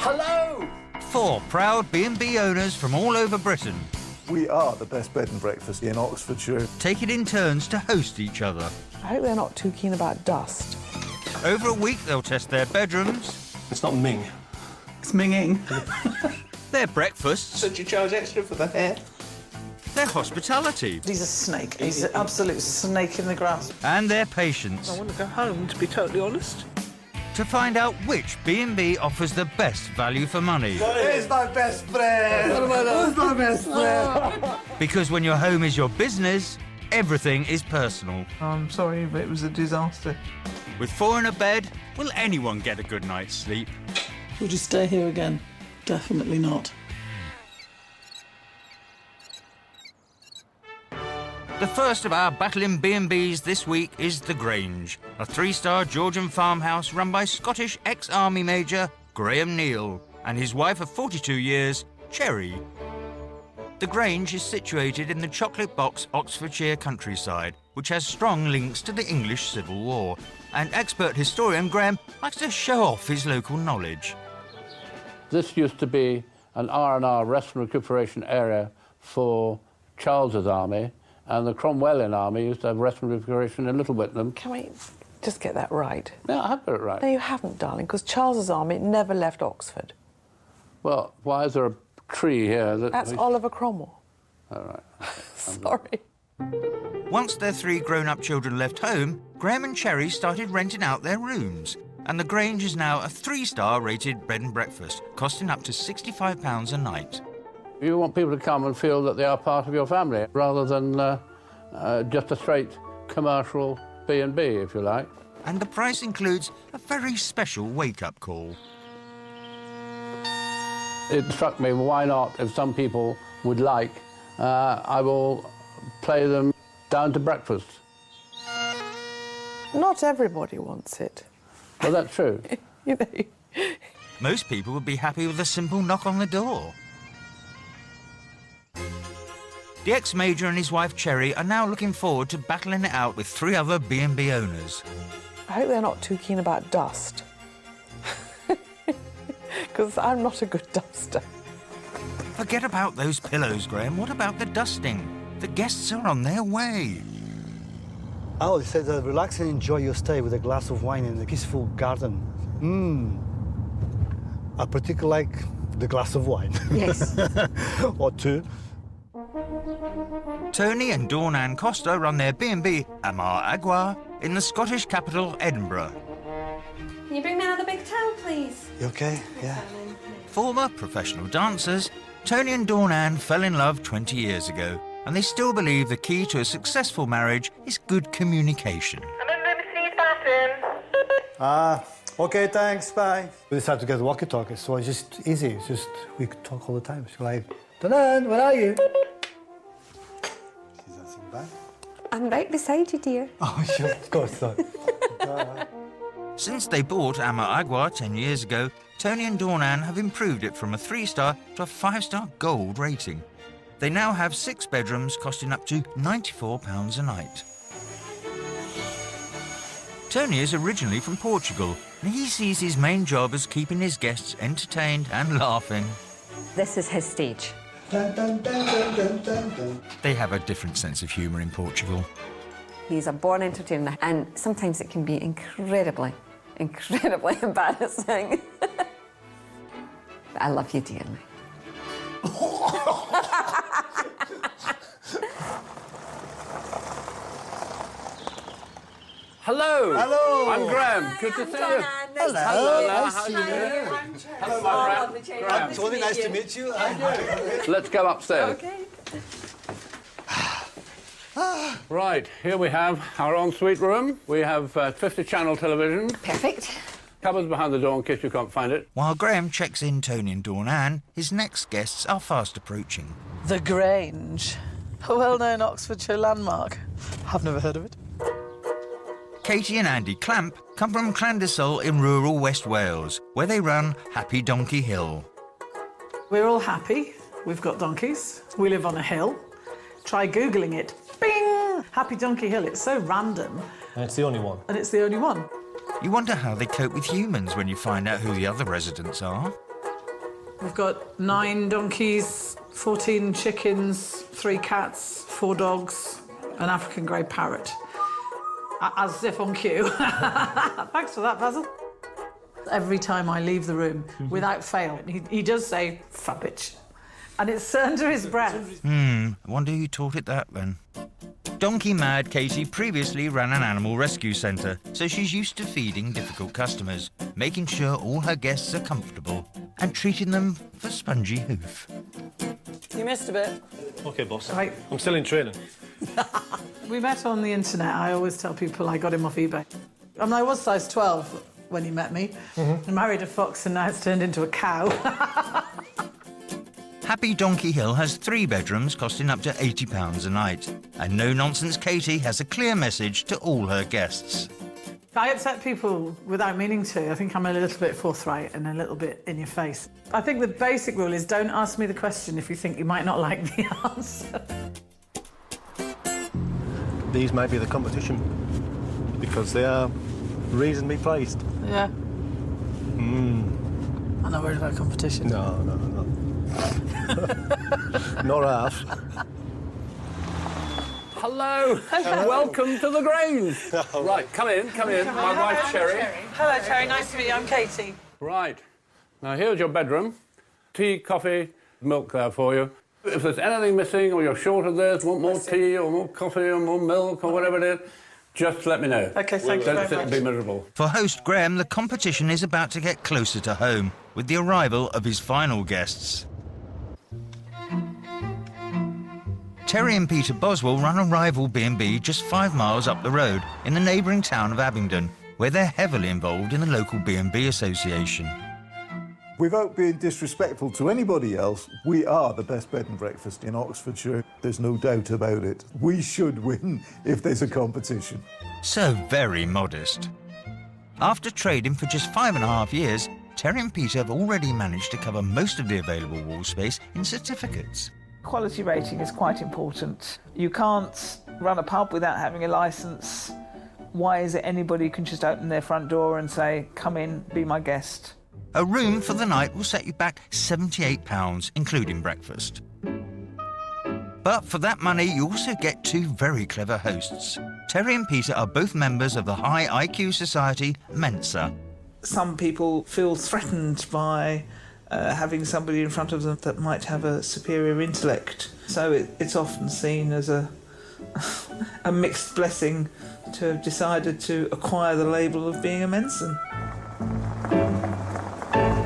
Hello! 4 proud B&B owners from all over Britain We are the best bed and breakfast in Oxfordshire. take it in turns to host each other. I hope they're not too keen about dust. Over a week, they'll test their bedrooms, It's not Ming. It's minging. their breakfasts, Did you charge extra for the hair? their hospitality, He's a snake. He's an absolute snake in the grass. and their patience. I want to go home, to be totally honest. To find out which B&B offers the best value for money. It's my best friend! Who's my best friend? Because when your home is your business, everything is personal. I'm sorry, but it was a disaster. With 4 in a bed, will anyone get a good night's sleep? Would you stay here again? Definitely not. The first of our battling B&Bs this week is The Grange, a 3-star Georgian farmhouse run by Scottish ex-army major Graham Neal and his wife of 42 years, Cherry. The Grange is situated in the Chocolate Box, Oxfordshire countryside, which has strong links to the English Civil War, and expert historian Graham likes to show off his local knowledge. This used to be an R&R rest and recuperation area for Charles's army, and the Cromwellian army used to have rest and recuperation in Little Whitlam. Can we just get that right? Yeah, I have got it right. No, you haven't, darling, because Charles's army never left Oxford. Well, why is there a tree here? That's Oliver Cromwell. All right. Sorry. Once their 3 grown-up children left home, Graham and Cherry started renting out their rooms, and the Grange is now a 3-star rated bed and breakfast, costing up to £65 a night. You want people to come and feel that they are part of your family, rather than just a straight commercial B&B, if you like. And the price includes a very special wake-up call. It struck me, why not, if some people would like, I will play them down to breakfast. Not everybody wants it. Well, that's true. You know. Most people would be happy with a simple knock on the door. The ex-major and his wife Cherry are now looking forward to battling it out with 3 other B&B owners. I hope they're not too keen about dust. Because I'm not a good duster. Forget about those pillows, Graham. What about the dusting? The guests are on their way. Oh, it says relax and enjoy your stay with a glass of wine in a peaceful garden. I particularly like the glass of wine. Yes. Or 2. Tony and Dawn Ann Costa run their B&B Amar Agua in the Scottish capital, Edinburgh. Can you bring me another big towel, please? You okay? Yeah. Former professional dancers, Tony and Dawn Ann fell in love 20 years ago, and they still believe the key to a successful marriage is good communication. I'm in room C's bathroom. Okay, thanks, bye. We decided to get walkie-talkie, so it's just easy. It's just, we could talk all the time. It's like, Danan, where are you? She's dancing back. I'm right beside you, dear. Oh, sure, of course, sorry. Since they bought Amar Agua 10 years ago, Tony and Dawn Ann have improved it from a 3-star to a 5-star gold rating. They now have 6 bedrooms costing up to £94 a night. Tony is originally from Portugal, and he sees his main job as keeping his guests entertained and laughing. This is his stage. Dun, dun, dun, dun, dun, dun, dun. They have a different sense of humour in Portugal. He's a born entertainer, and sometimes it can be incredibly embarrassing. But I love you dearly. Hello. Hello. I'm Graham. Good to see you. Hello. How are you doing? Hello, my friend. Graham. Tony, nice to meet you. Let's go upstairs. Okay. Right, here we have our ensuite room. We have 50-channel television. Perfect. Cupboards behind the door in case you can't find it. While Graham checks in Tony and Dawn Ann, his next guests are fast approaching. The Grange. A well-known Oxfordshire landmark. I've never heard of it. Katie and Andy Clamp come from Llandysol in rural West Wales, where they run Happy Donkey Hill. We're all happy. We've got donkeys. We live on a hill. Try Googling it. Bing! Happy Donkey Hill. It's so random. And it's the only one. And it's the only one. You wonder how they cope with humans when you find out who the other residents are. We've got 9 donkeys, 14 chickens, 3 cats, 4 dogs, an African grey parrot. As if on cue. Thanks for that, Basil. Every time I leave the room, without fail, he does say, "Fubbage." And it's under his breath. I wonder who taught it that then. Donkey Mad Katie previously ran an animal rescue centre, so she's used to feeding difficult customers, making sure all her guests are comfortable and treating them for spongy hoof. You missed a bit. Okay, boss. Right. I'm still in training. We met on the internet. I always tell people I got him off eBay. I mean, I was size 12 when he met me. I married a fox and now it's turned into a cow. Happy Donkey Hill has 3 bedrooms costing up to £80 a night. And No Nonsense Katie has a clear message to all her guests. I upset people without meaning to. I think I'm a little bit forthright and a little bit in your face. I think the basic rule is don't ask me the question if you think you might not like the answer. These may be the competition because they are reasonably priced. Yeah. I'm not worried about competition. No. Not half. Hello. Welcome to the Grange. Right, come in. My wife, Cherry. Hello, Terry. Nice to meet you. I'm Katie. Right. Now, here's your bedroom. Tea, coffee, milk there for you. If there's anything missing or you're short of this, want more tea or more coffee or more milk or whatever it is, just let me know. OK, thank you very Don't much. be miserable. For host Graham, the competition is about to get closer to home with the arrival of his final guests. Terry and Peter Boswell run a rival B&B just 5 miles up the road in the neighbouring town of Abingdon, where they're heavily involved in the local B&B association. Without being disrespectful to anybody else, we are the best bed and breakfast in Oxfordshire. There's no doubt about it. We should win if there's a competition. So very modest. After trading for just 5.5 years, Terry and Peter have already managed to cover most of the available wall space in certificates. Quality rating is quite important. You can't run a pub without having a licence. Why is it anybody can just open their front door and say, "Come in, be my guest"? A room for the night will set you back £78, including breakfast. But for that money, you also get 2 very clever hosts. Terry and Peter are both members of the high IQ society Mensa. Some people feel threatened by having somebody in front of them that might have a superior intellect. So it's often seen as a mixed blessing to have decided to acquire the label of being a Mensa.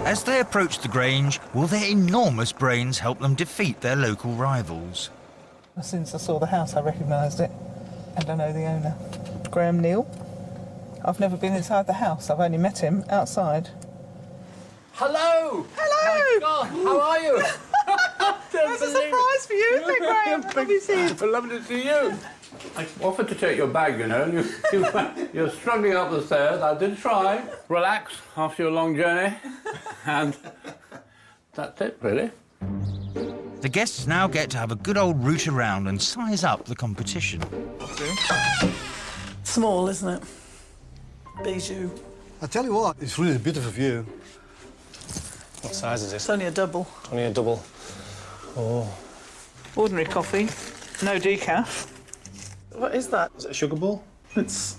As they approach the Grange, will their enormous brains help them defeat their local rivals? As soon as I saw the house, I recognised it, and I know the owner, Graham Neal. I've never been inside the house. I've only met him outside. Hello! Hello! My God, how are you? That's a surprise for you, isn't it, Graham? Lovely to see you. Lovely to see you. I offered to take your bag, you know, and you're struggling up the stairs. I did try. Relax after your long journey. And that's it, really. The guests now get to have a good old root around and size up the competition. Small, isn't it? Bijou. I tell you what, it's really a bit of a view. What size is It's this? only a double. Only a double. Oh. Ordinary coffee, no decaf. What is that? Is it a sugar bowl? It's,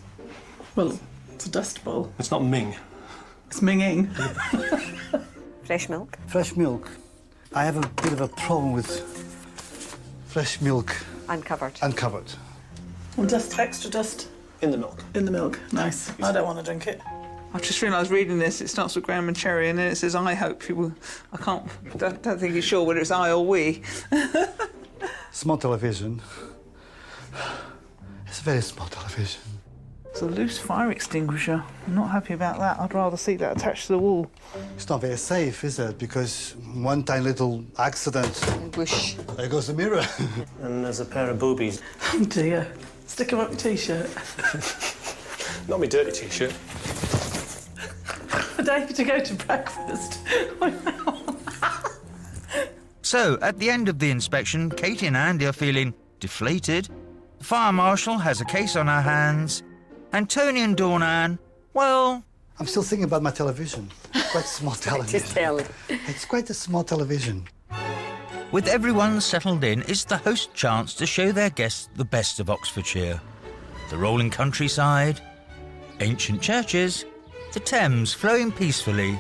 well, it's a dust bowl. It's not Ming. It's minging. Fresh milk. Fresh milk. I have a bit of a problem with fresh milk Uncovered. uncovered. And dust, extra dust In the milk. in the milk. Nice. I don't want to drink it. I've just realised reading this, it starts with Graham and Cherry, and then it says, "I hope you will." I don't think he's sure whether it's I or we. Small television. It's a very small television. It's a loose fire extinguisher. I'm not happy about that. I'd rather see that attached to the wall. It's not very safe, is it? Because one tiny little accident, Whoosh. there goes the mirror. And there's a pair of boobies. Oh dear. Stick 'em up your T-shirt. Not my dirty T-shirt. A day to go to breakfast. So, at the end of the inspection, Katie and Andy are feeling deflated. The Fire Marshal has a case on her hands. And Tony and Dawn Ann, well... I'm still thinking about my television. quite small television. It's quite a small television. With everyone settled in, it's the host's chance to show their guests the best of Oxfordshire. The rolling countryside, ancient churches, the Thames flowing peacefully,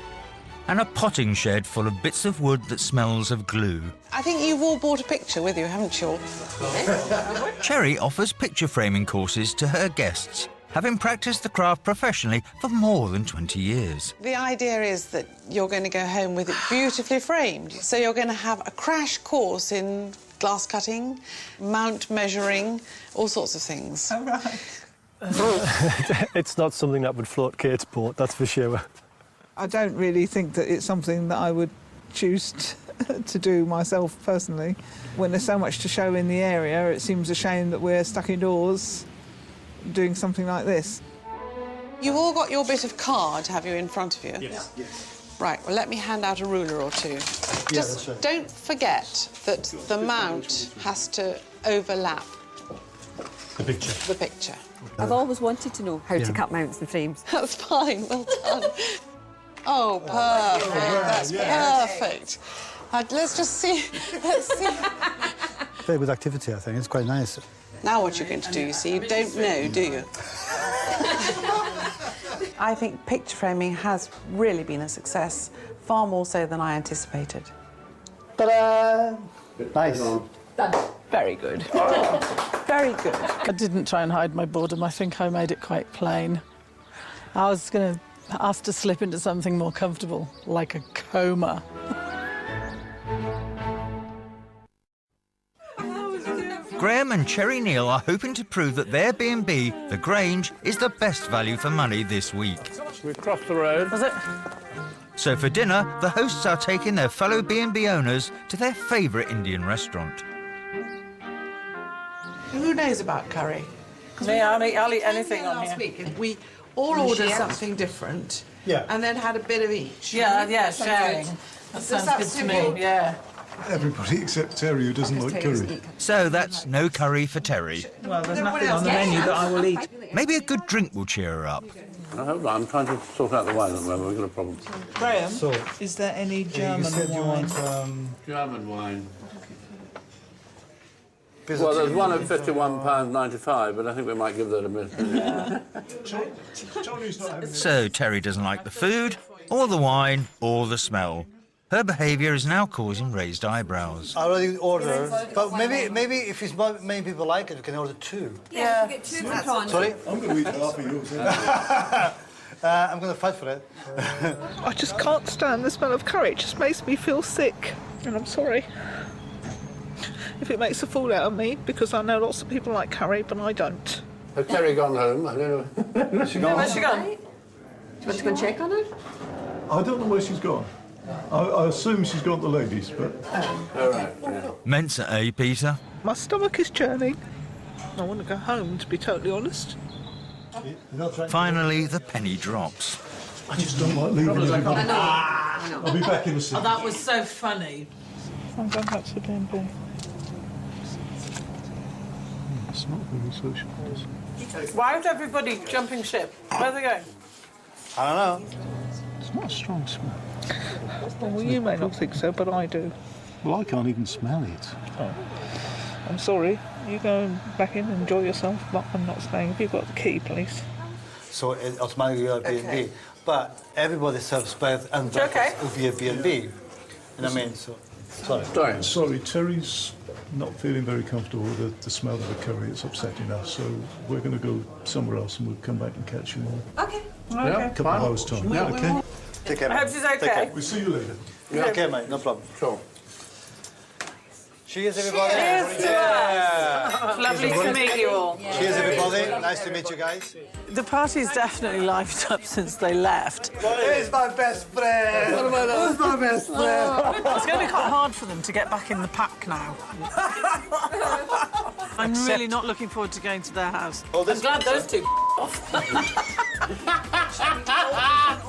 and a potting shed full of bits of wood that smells of glue. I think you've all brought a picture with you, haven't you? Cherry offers picture framing courses to her guests, having practiced the craft professionally for more than 20 years. The idea is that you're going to go home with it beautifully framed. So you're going to have a crash course in glass cutting, mount measuring, all sorts of things. Oh, right. It's not something that would float Kate's boat, that's for sure. I don't really think that it's something that I would choose to do myself personally. When there's so much to show in the area, it seems a shame that we're stuck indoors doing something like this. You've all got your bit of card, have you, in front of you? Yes. Right, well, let me hand out a ruler or two. Just don't forget that the mount has to overlap The picture. the picture. I've always wanted to know how to cut mounts and frames. That's fine, well done. Oh, perfect, that's perfect. Let's just see, let's see. Very good activity, I think. It's quite nice. Now what you're going to do, you see, you don't know, do you? I think picture framing has really been a success, far more so than I anticipated. Ta-da! Nice. Very good. Very good. I didn't try and hide my boredom. I think I made it quite plain. I was going to ask to slip into something more comfortable, like a coma. Graham and Cherry Neal are hoping to prove that their B&B, The Grange, is the best value for money this week. We've crossed the road. Was it? So for dinner, the hosts are taking their fellow B&B owners to their favourite Indian restaurant. Who knows about curry? Me, I'll eat anything on Last here. week, we all ordered something different. Yeah. And then had a bit of each. Yeah, sharing. That sounds good to me, yeah. Everybody except Terry, who doesn't like curry. So that's no curry for Terry. Well, there's nothing on the menu that I will eat. Maybe a good drink will cheer her up. I hope not. I'm trying to sort out the wine at the moment. We've got a problem. Graham, So, is there any German you said you wine? want... German wine. Well, there's one at £51.95, but I think we might give that a miss. So Terry doesn't like the food, or the wine, or the smell. Her behaviour is now causing raised eyebrows. I already ordered, but maybe if it's not many people like it, we can order two. Yeah, get two prawns. Sorry? I'm going to eat half of yours. I'm going to fight for it. I just can't stand the smell of curry. It just makes me feel sick. And I'm sorry if it makes a fool out of me, because I know lots of people like curry, but I don't. Has Terry gone home? I don't know. Where's she gone? Do you want to go and check on her? I don't know where she's gone. I assume she's gone to the ladies, but... All right, yeah. Mensa, eh, Peter? My stomach is churning. I want to go home, to be totally honest. Finally, the penny drops. I just don't like leaving everybody. I know. I'll be back in a second. That was so funny. I'm going back to B&B. It's not very social. Why is everybody jumping ship? Where are they going? I don't know. It's not a strong smell. Well, you may not think so, but I do. Well, I can't even smell it. Oh. I'm sorry. You go back in and enjoy yourself, but I'm not staying. Have you got the key, please? So it automatically got B&B. But everybody serves bed and breakfast will be a B&B. You know what I mean? So, sorry. Sorry, Terry's not feeling very comfortable with the smell of the curry. It's upsetting us, so we're going to go somewhere else and we'll come back and catch you all. Okay. A couple of hours' time. Yeah, okay. Take care, I hope mate. she's Take okay. care. We'll see you later. Yeah. Okay, mate, no problem. Sure. Cheers, everybody. Cheers to us. Lovely to meet you all. Cheers, everybody. Nice to meet you guys. The party's definitely livened up since they left. Where's my best friend? Who's my best friend? It's going to be quite hard for them to get back in the pack now. I'm really not looking forward to going to their house. I'm glad those two off.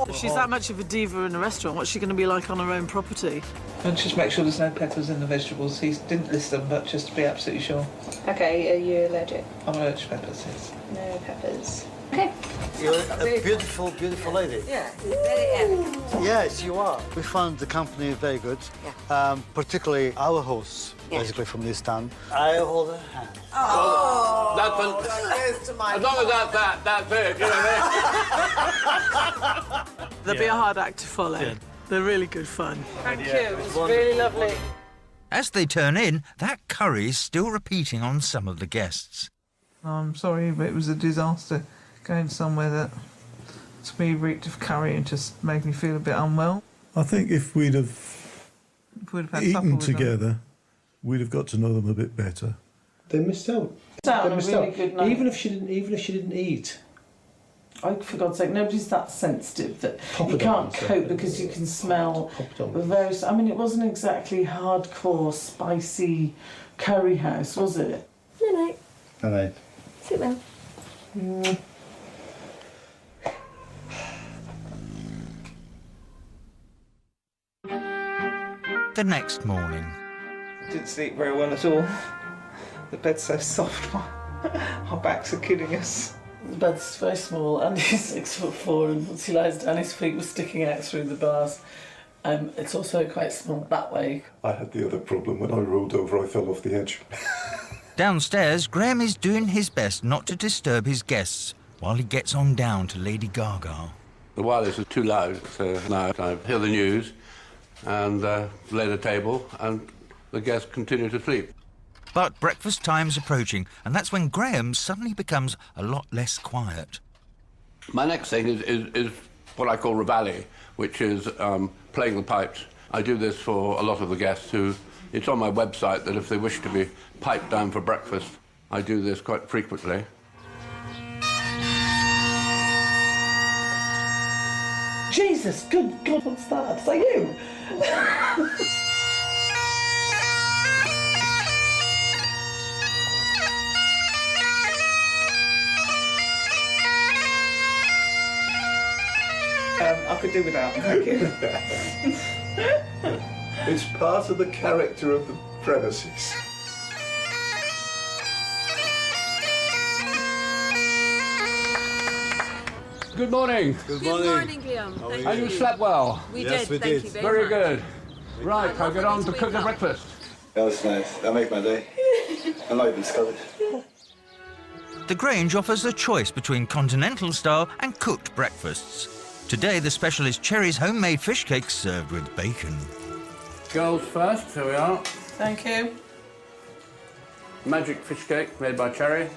If she's that much of a diva in a restaurant, what's she going to be like on her own property? And just make sure there's no peppers in the vegetables. He didn't list them, but just to be absolutely sure. Okay, are you allergic? I'm allergic to peppers, yes. No peppers. Okay. You're a beautiful, beautiful lady. Yeah, very elegant. Yes, you are. We found the company very good, particularly our hosts, basically from this town. I hold her hand. Oh! That's as long as that's it, you know what I mean? They'll be a hard act to follow. Yeah. They're really good fun. Thank you. It was really lovely. As they turn in, that curry is still repeating on some of the guests. I'm sorry, but it was a disaster going somewhere that to me reeked of curry and just made me feel a bit unwell. I think if we'd have Had supper eaten with them. together, we'd have got to know them a bit better. They missed out. Down They a missed really out. good night. Even if she didn't eat. For God's sake, nobody's that sensitive that you Poppadom can't and stuff. cope because you can smell Poppadom. various. I mean, it wasn't exactly hardcore, spicy curry house, was it? Good night. All right. Sit well. The next morning. Didn't sleep very well at all. The bed's so soft, our backs are killing us. The bed's very small, and he's 6'4", and once he lies down, his feet were sticking out through the bars. It's also quite small that way. I had the other problem. When I rolled over, I fell off the edge. Downstairs, Graham is doing his best not to disturb his guests while he gets on down to Lady Gaga. The wireless is too loud, so now I hear the news and lay the table, and the guests continue to sleep. But breakfast time's approaching, and that's when Graham suddenly becomes a lot less quiet. My next thing is what I call reveille, which is playing the pipes. I do this for a lot of the guests who... It's on my website that if they wish to be piped down for breakfast, I do this quite frequently. Jesus, good God, what's that? Is that you? I could do without them, thank you. It's part of the character of the premises. Good morning. Good Good morning, Graham. And you slept well? We Yes, did, we thank did. you Very much. good. Right, I'll get on to Wake cook the up. breakfast. That was nice. That made my day. I'm not even Scottish. The Grange offers a choice between continental style and cooked breakfasts. Today, the special is Cherry's homemade fish cakes served with bacon. Girls first, here we are. Thank you. Magic fish cake made by Cherry.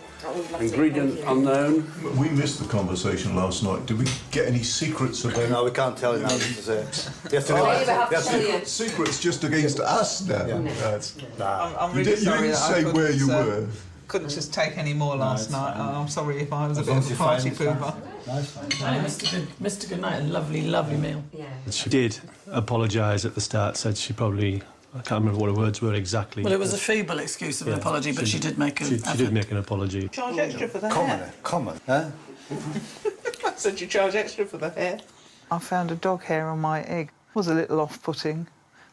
Ingredients unknown. We missed the conversation last night. Did we get any secrets about... No, we can't tell you now. This is it. You have to Oh, relax. you have to You have tell to- you. Secrets just against us now. That's- I'm You really didn't sorry that I say where couldn't, you were. couldn't just take any more last it's night. fine. I'm sorry if I was a As bit long of as a you're fine, party it's fine. pooper. No, it's fine. I missed a good night. A lovely, lovely meal. Yeah. She did apologise at the start, said she probably... I can't remember what her words were exactly. Well, it was a feeble excuse of an apology, but she did make She did make an apology. Charge extra for the Common, hair. common, huh? I said you charge extra for the hair. I found a dog hair on my egg. It was a little off-putting.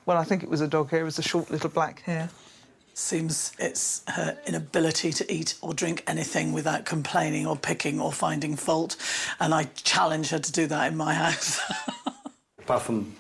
Well, I think it was a dog hair. It was a short little black hair. Seems it's her inability to eat or drink anything without complaining or picking or finding fault, and I challenge her to do that in my house. Apart from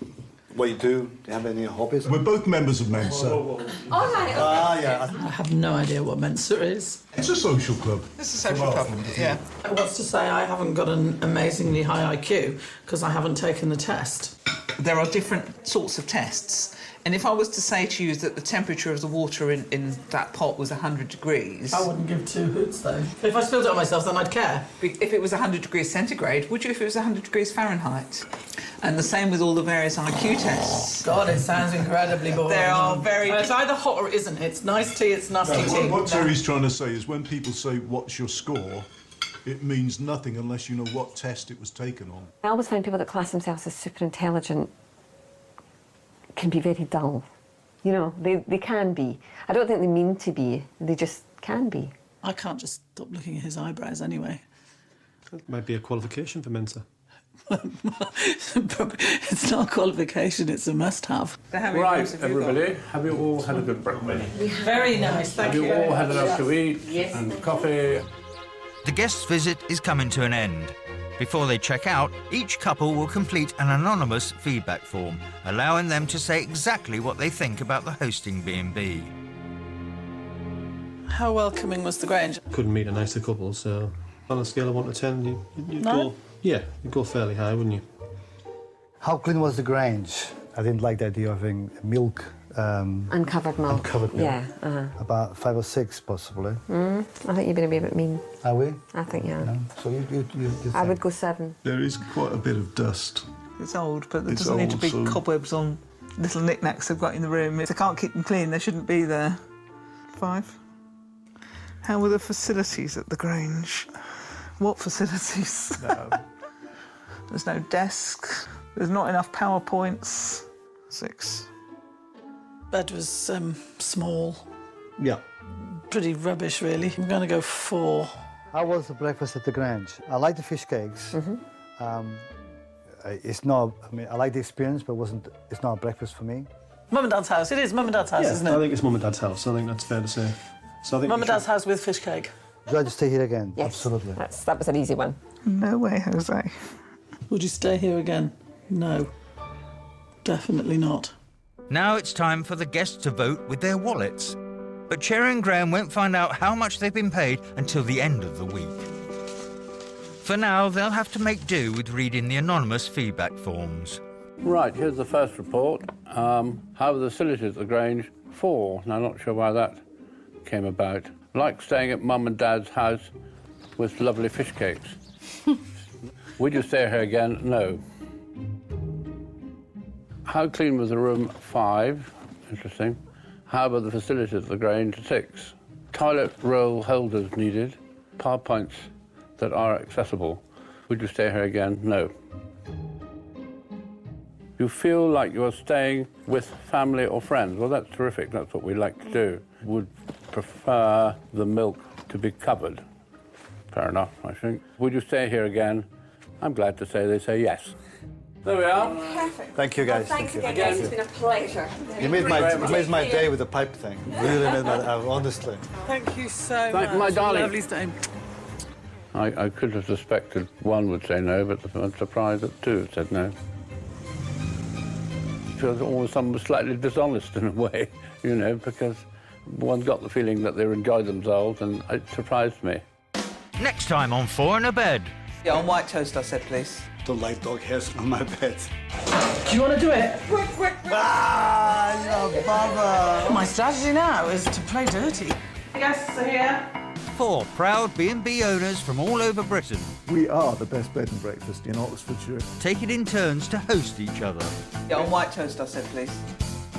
what you do you have any hobbies? We're both members of Mensa. All right. Ah, yeah. I have no idea what Mensa is. It's a social club. It's a social club, yeah. What's to say I haven't got an amazingly high IQ because I haven't taken the test? There are different sorts of tests. And if I was to say to you that the temperature of the water in that pot was 100 degrees... I wouldn't give two hoots, though. If I spilled it on myself, then I'd care. If it was 100 degrees centigrade, would you if it was 100 degrees Fahrenheit? And the same with all the various IQ tests. God, it sounds incredibly boring. They are very... It's either hot or it isn't. It's nice tea, it's nasty tea. What Terry's trying to say is when people say, what's your score, it means nothing unless you know what test it was taken on. I always find people that class themselves as super intelligent can be very dull. You know, they can be. I don't think they mean to be, they just can be. I can't just stop looking at his eyebrows anyway. Might be a qualification for Mensa. It's not a qualification, it's a must-have. Right, everybody, have you all had a good breakfast? Very nice, thank Have you all had enough to eat Yes, and thank coffee? The guest's visit is coming to an end. Before they check out, each couple will complete an anonymous feedback form, allowing them to say exactly what they think about the hosting B&B. How welcoming was the Grange? Couldn't meet a nicer couple, so on a scale of 1 to 10, you'd No? go... Yeah, you'd go fairly high, wouldn't you? How clean was the Grange? I didn't like the idea of having milk. Uncovered milk. Uncovered milk. Yeah. About 5 or 6, possibly. I think you're going to be a bit mean. Are we? I think, yeah. No? So you I would go 7. There is quite a bit of dust. It's old, but there It's doesn't need to be old, so- cobwebs on little knickknacks they've got in the room. If they can't keep them clean, they shouldn't be there. 5. How were the facilities at the Grange? What facilities? No. There's no desk. There's not enough PowerPoints. 6. Bed was small, Yeah. pretty rubbish, really. I'm going to go 4. How was the breakfast at the Grange? I like the fish cakes. It's not. I mean, I like the experience, but it's not a breakfast for me. Mum and Dad's house. It is Mum and Dad's house, Yeah, isn't I it? think it's Mum and Dad's house. I think that's fair to say. So I think Mum you and Dad's should- house with fish cake. Would you like to stay here again? Yes. Absolutely. That was an easy one. No way, Jose. Would you stay here again? No. Definitely not. Now it's time for the guests to vote with their wallets. But Cherry and Graham won't find out how much they've been paid until the end of the week. For now, they'll have to make do with reading the anonymous feedback forms. Right, here's the first report. How are the facilities at the Grange? 4. Now, not sure why that came about. Like staying at Mum and Dad's house with lovely fish cakes. Would you stay here again? No. How clean was the room? 5. Interesting. How about the facilities at the Grange? 6. Toilet roll holders needed. PowerPoints that are accessible. Would you stay here again? No. You feel like you're staying with family or friends? Well, that's terrific. That's what we like to do. Would prefer the milk to be covered. Fair enough, I think. Would you stay here again? I'm glad to say they say yes. There we are. Perfect. Thank you, guys. Thanks Thank you. again, guys. It's been a pleasure. You made my day with the pipe thing. Really made my honestly. Thank you so Thank much. my darling. Lovely staying. I could have suspected 1 would say no, but I'm surprised that 2 said no. Feels almost somewhat slightly dishonest in a way, you know, because one got the feeling that they enjoyed themselves, and it surprised me. Next time on 4 in a Bed. Yeah, on white toast, I said, please. Don't like dog hairs on my bed. Do you want to do it? Ah, Baba. My strategy now is to play dirty. Guests are here. 4 proud B&B owners from all over Britain We are the best bed and breakfast in Oxfordshire. take it in turns to host each other. Yeah, on white toast, I said, please.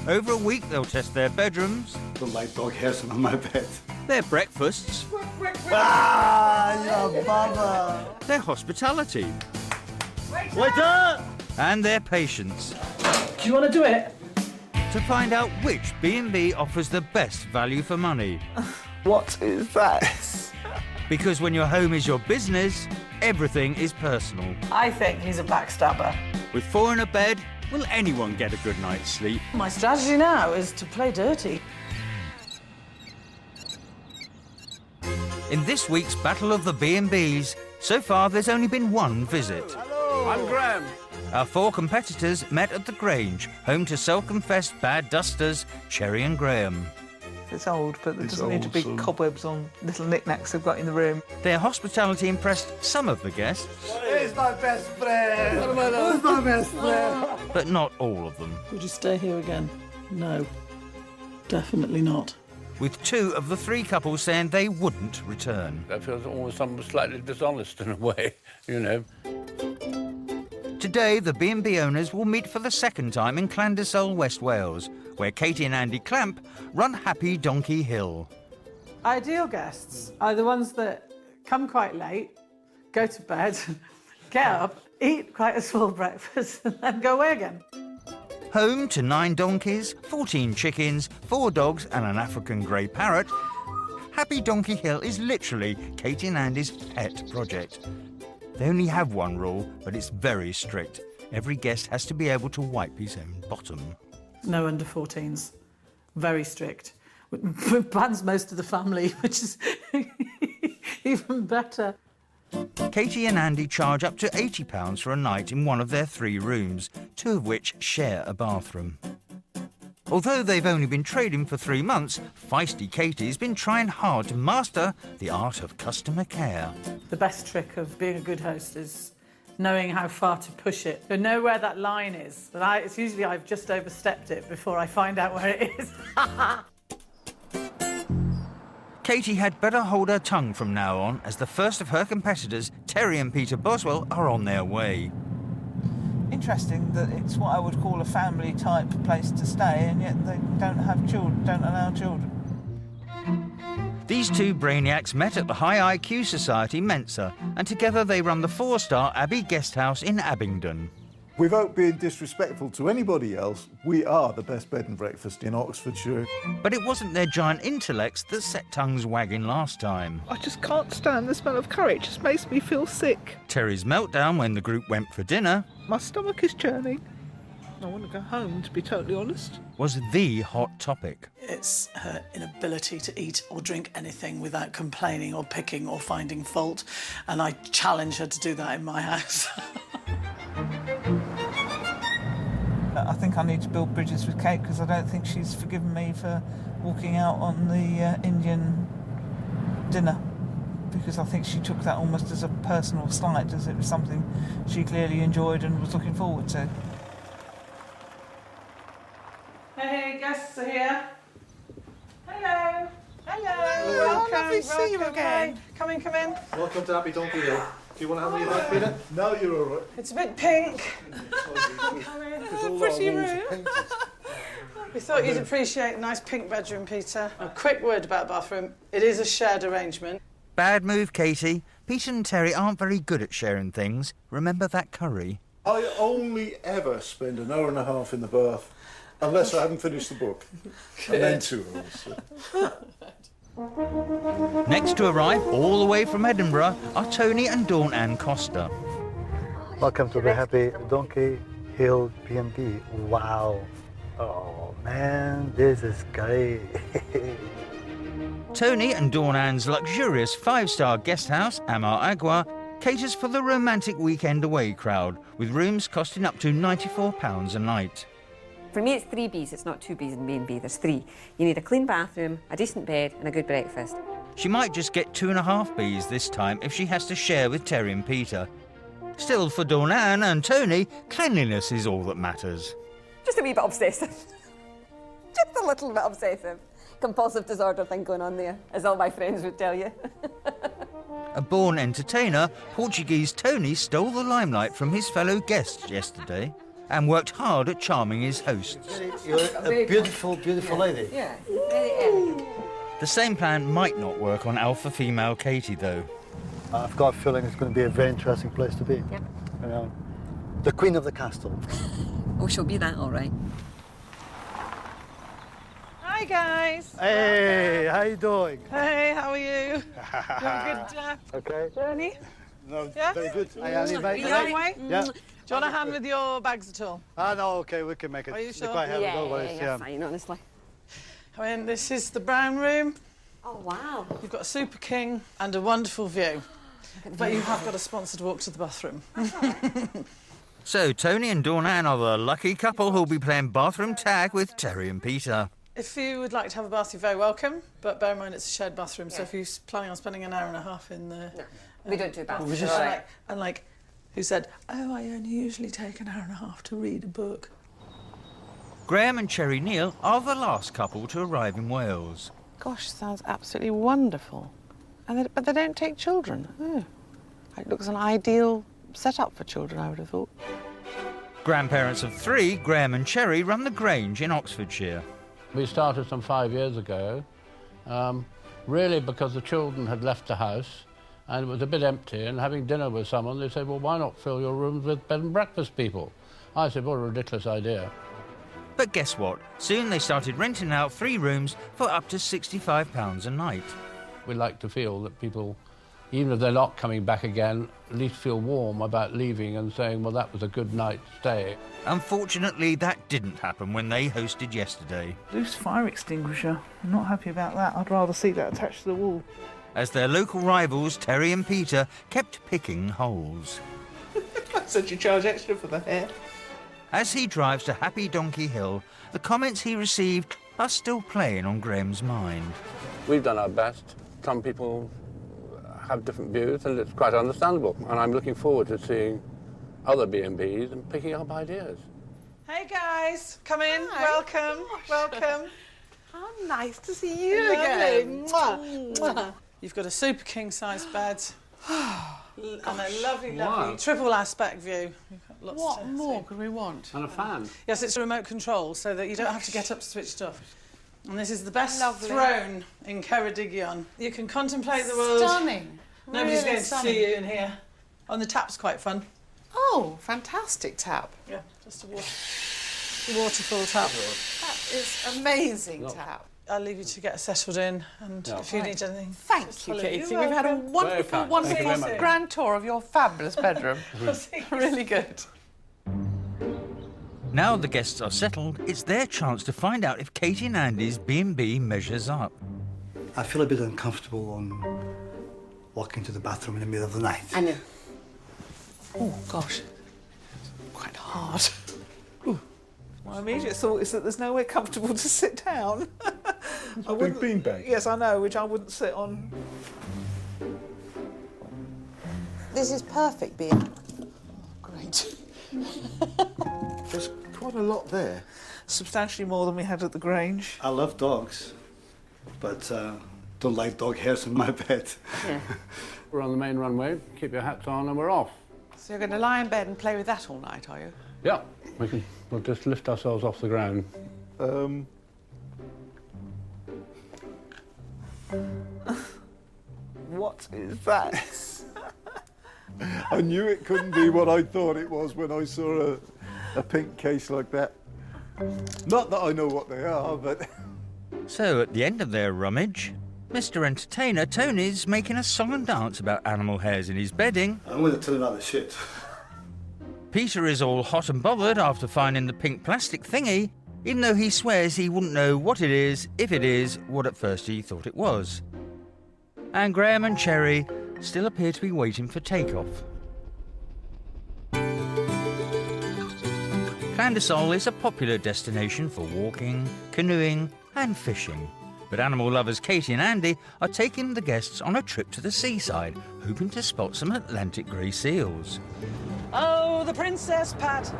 Over a week, they'll test their bedrooms, Don't like dog hairs on my bed. their breakfasts, Ah, Baba. their hospitality, Waiter! and their patience Do you want to do it? to find out which B&B offers the best value for money. What is that? Because when your home is your business, everything is personal. I think he's a backstabber. With 4 in a Bed, will anyone get a good night's sleep? My strategy now is to play dirty. In this week's Battle of the B&Bs, so far there's only been 1 visit. I'm Graham. Our 4 competitors met at the Grange, home to self-confessed bad dusters, Cherry and Graham. It's old, but there It's doesn't need to old, be so- cobwebs on little knickknacks they've got in the room. Their hospitality impressed some of the guests, He's my best friend. Who's my best friend? but not all of them, Would you stay here again? No. Definitely not. with 2 of the 3 couples saying they wouldn't return. That feels almost somewhat slightly dishonest in a way, you know. Today, the B&B owners will meet for the 2nd time in Llandysol, West Wales, where Katie and Andy Clamp run Happy Donkey Hill. Ideal guests are the ones that come quite late, go to bed, get up, eat quite a small breakfast, and then go away again. Home to 9 donkeys, 14 chickens, 4 dogs and an African grey parrot, Happy Donkey Hill is literally Katie and Andy's pet project. They only have 1 rule, but it's very strict. Every guest has to be able to wipe his own bottom. No under 14s. Very strict. Bans most of the family, which is even better. Katie and Andy charge up to £80 for a night in one of their 3 rooms, 2 of which share a bathroom. Although they've only been trading for 3 months, feisty Katie's been trying hard to master the art of customer care. The best trick of being a good host is knowing how far to push it. You know where that line is. It's usually I've just overstepped it before I find out where it is. Katie had better hold her tongue from now on, as the first of her competitors, Terry and Peter Boswell, are on their way. Interesting that it's what I would call a family-type place to stay, and yet they don't have children, don't allow children. These 2 brainiacs met at the High IQ Society Mensa, and together they run the 4-star Abbey Guesthouse in Abingdon. Without being disrespectful to anybody else, we are the best bed and breakfast in Oxfordshire. But it wasn't their giant intellects that set tongues wagging last time. I just can't stand the smell of curry. It just makes me feel sick. Terry's meltdown when the group went for dinner My stomach is churning. I want to go home, to be totally honest. was the hot topic. It's her inability to eat or drink anything without complaining or picking or finding fault, and I challenge her to do that in my house. I think I need to build bridges with Kate because I don't think she's forgiven me for walking out on the Indian dinner, because I think she took that almost as a personal slight, as it was something she clearly enjoyed and was looking forward to. Hey, guests are here. Hello. Hello. Welcome. Lovely to see you again. Come in, come in. Welcome to Happy Donkey Hill. Do you want to have your back, Peter? No, you're all right. It's a bit pink. Come in. All Pretty our walls are room. painted. We thought you'd appreciate a nice pink bedroom, Peter. A quick word about bathroom. It is a shared arrangement. Bad move, Katie. Peter and Terry aren't very good at sharing things. Remember that curry? I only ever spend an hour and a half in the bath, unless I haven't finished the book. And then 2 hours. Next to arrive, all the way from Edinburgh, are Tony and Dawn Ann Costa. Welcome to the Happy Donkey Hill B&B. Wow. Oh, man, this is great. Tony and Dawn Ann's luxurious 5-star guest house, Amar Agua, caters for the romantic weekend away crowd, with rooms costing up to £94 a night. For me, it's 3 Bs. It's not 2 Bs in B&B. There's 3. You need a clean bathroom, a decent bed, and a good breakfast. She might just get 2.5 Bs this time if she has to share with Terry and Peter. Still, for Dawn Ann and Tony, cleanliness is all that matters. Just a wee bit obsessive. Just a little bit obsessive. Compulsive disorder thing going on there, as all my friends would tell you. A born entertainer, Portuguese Tony stole the limelight from his fellow guests yesterday and worked hard at charming his hosts. You're a beautiful, beautiful lady. Yeah, very elegant. The same plan might not work on alpha female Katie, though. I've got a feeling it's going to be a very interesting place to be. Yep. You know, the queen of the castle. Oh, she'll be that, all right. Hi, guys. Hey, how you doing? Hey, how are you? You have a good Okay. journey? No, Yeah? very good. I elevate. You on your way? Yeah. Do you want a hand with your bags at all? Ah, no, okay, we can make it. Are you sure? They're quite heavy, Yeah, don't worry, yeah, fine, honestly. I mean, this is the brown room. Oh, wow. You've got a super king and a wonderful view. But you have got a sponsored walk to the bathroom. So Tony and Dawn Ann are the lucky couple who'll be playing bathroom tag with Terry and Peter. If you would like to have a bath, you're very welcome. But bear in mind, it's a shared bathroom, so if you're planning on spending an hour and a half in the... No, we don't do baths. was just like, who said, oh, I only usually take an hour and a half to read a book. Graham and Cherry Neal are the last couple to arrive in Wales. Gosh, sounds absolutely wonderful. But they don't take children. Oh. It looks an ideal setup for children, I would have thought. Grandparents of 3, Graham and Cherry, run the Grange in Oxfordshire. We started some 5 years ago, really because the children had left the house and it was a bit empty, and having dinner with someone, they said, well, why not fill your rooms with bed and breakfast people? I said, what a ridiculous idea. But guess what? Soon they started renting out 3 rooms for up to £65 a night. We like to feel that people, even if they're not coming back again, at least feel warm about leaving and saying, well, that was a good night's stay. Unfortunately, that didn't happen when they hosted yesterday. Loose fire extinguisher. I'm not happy about that. I'd rather see that attached to the wall. as their local rivals, Terry and Peter, kept picking holes. So do you charge extra for the hair? As he drives to Happy Donkey Hill, the comments he received are still playing on Graham's mind. We've done our best. Some people have different views, and it's quite understandable. And I'm looking forward to seeing other B&Bs and picking up ideas. Hey guys, come in. Hi. Welcome, welcome. How nice to see you Lovely. again. Mwah. Mwah. You've got a super king-size bed and a lovely, Wow. lovely triple aspect view. You've got lots What to more see. could we want? And a fan. Yes, it's a remote control, so that you don't have to get up to switch it off. And this is the best Lovely. throne in Ceredigion. You can contemplate the world. Stunning. Nobody's Really going to stunning. see you in here. And the tap's quite fun. Oh, fantastic tap. Yeah, just a waterfall tap. That is amazing tap. I'll leave you to get settled in, and Yeah. if you need anything. Thank just you, follow Katie. You're We've had a welcome. wonderful, kind. Thank you very wonderful much. grand tour of your fabulous bedroom. Really good. Now the guests are settled, it's their chance to find out if Katie and Andy's B&B measures up. I feel a bit uncomfortable on walking to the bathroom in the middle of the night. I know. Oh, gosh. Quite hard. My immediate thought is that there's nowhere comfortable to sit down. A big beanbag. Yes, I know, which I wouldn't sit on. This is perfect being. Great. There's quite a lot there. Substantially more than we had at the Grange. I love dogs, but don't like dog hairs in my bed. Yeah. We're on the main runway. Keep your hats on and we're off. So you're going to lie in bed and play with that all night, are you? Yeah, we'll just lift ourselves off the ground. What is that? I knew it couldn't be what I thought it was when I saw a pink case like that. Not that I know what they are, but... So at the end of their rummage, Mr. Entertainer Tony's making a song and dance about animal hairs in his bedding. I'm going to tell him about the shit. Peter is all hot and bothered after finding the pink plastic thingy, even though he swears he wouldn't know what it is if it is what at first he thought it was. And Graham and Cherry still appear to be waiting for takeoff. Clandesol is a popular destination for walking, canoeing and fishing. But animal lovers Katie and Andy are taking the guests on a trip to the seaside, hoping to spot some Atlantic grey seals. Oh, the Princess Pat.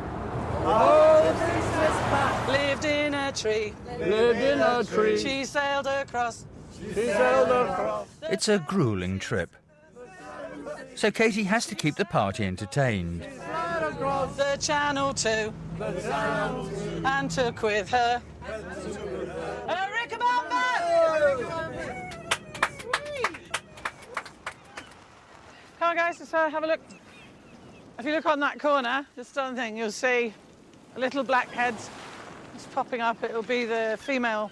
Oh, the Princess Pat lived in a tree. Lived in a tree. She sailed across. She sailed across. It's a gruelling trip. So Katie has to keep the party entertained. Across the channel too. And took with her a Rickabout. Come on, guys, let's have a look. If you look on that corner, just on the thing, you'll see a little black head just popping up. It'll be the female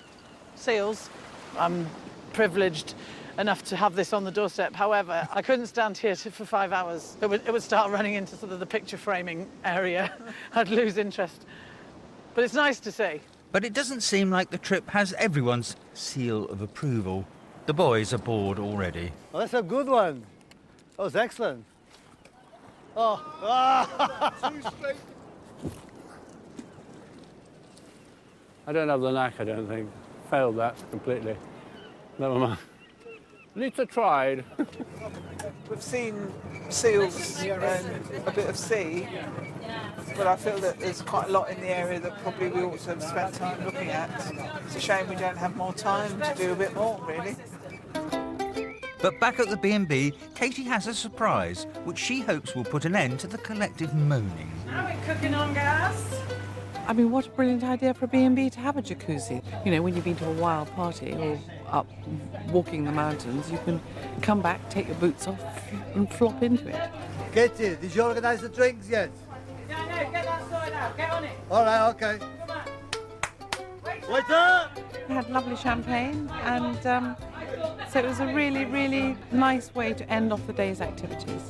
seals. I'm privileged enough to have this on the doorstep. However, I couldn't stand here for 5 hours. It would start running into sort of the picture framing area. I'd lose interest. But it's nice to see. But it doesn't seem like the trip has everyone's seal of approval. The boys are bored already. Oh, that's a good one. That was excellent. Oh. Too straight. I don't have the knack, I don't think. Failed that completely. Never mind. Lisa tried. We've seen seals and a bit of sea, but I feel that there's quite a lot in the area that probably we ought to have spent time looking at. It's a shame we don't have more time to do a bit more, really. But back at the B&B, Katie has a surprise, which she hopes will put an end to the collective moaning. How are we cooking on gas? I mean, what a brilliant idea for a B&B to have a jacuzzi. You know, when you've been to a wild party or up walking the mountains, you can come back, take your boots off and flop into it. Katie, did you organise the drinks yet? Yeah, I know, get that sorted out, get on it. All right, OK. Come on. Waiter! We had lovely champagne and so it was a really, really nice way to end off the day's activities.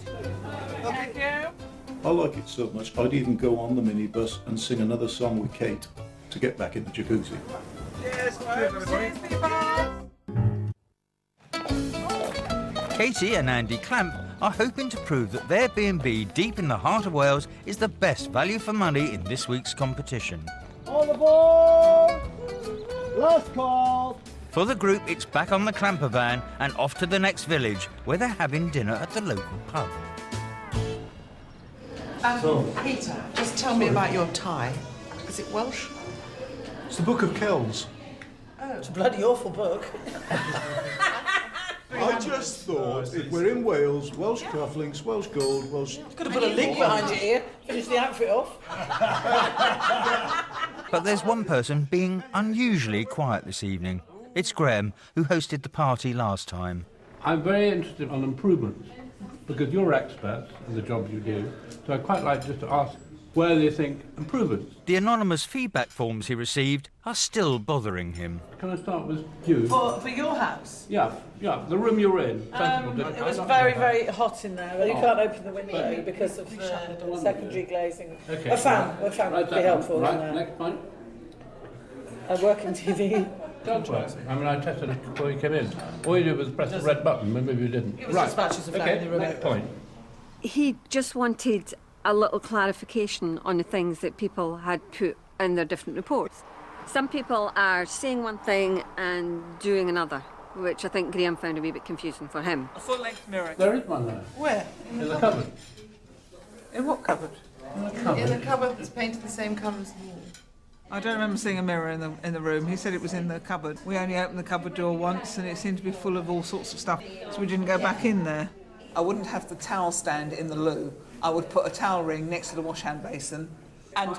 Thank you. I like it so much, I'd even go on the minibus and sing another song with Kate to get back in the jacuzzi. Cheers, everybody. Katie and Andy Clamp are hoping to prove that their B&B deep in the heart of Wales is the best value for money in this week's competition. All aboard! Last call! For the group, it's back on the Clamper van and off to the next village, where they're having dinner at the local pub. Peter, just tell me about your tie. Is it Welsh? It's the Book of Kells. Oh, it's a bloody awful book. I just thought if we're in Wales, Welsh cufflinks, Welsh gold, Welsh... Could have put a link behind your ear, finish the outfit off. But there's one person being unusually quiet this evening. It's Graham, who hosted the party last time. I'm very interested on improvements, because you're experts in the job you do, so I'd quite like just to ask where they think improvements. The anonymous feedback forms he received are still bothering him. Can I start with you? For your house? Yeah, the room you're in. It was very, very hot in there. Well, you can't open the window because of the secondary glazing. Okay. A fan would be helpful. Right, next point. A working TV. Don't work. I mean, I tested it before you came in. All you did was press the red button, maybe you didn't. It was as much as a fan in the remote. Next point. He just wanted a little clarification on the things that people had put in their different reports. Some people are saying one thing and doing another, which I think Graham found a wee bit confusing for him. A full-length mirror. There is one there. Where? In the cupboard. In what cupboard? In the cupboard that's painted the same colour as the wall. I don't remember seeing a mirror in the room. He said it was in the cupboard. We only opened the cupboard door once and it seemed to be full of all sorts of stuff, so we didn't go back in there. I wouldn't have the towel stand in the loo. I would put a towel ring next to the wash hand basin and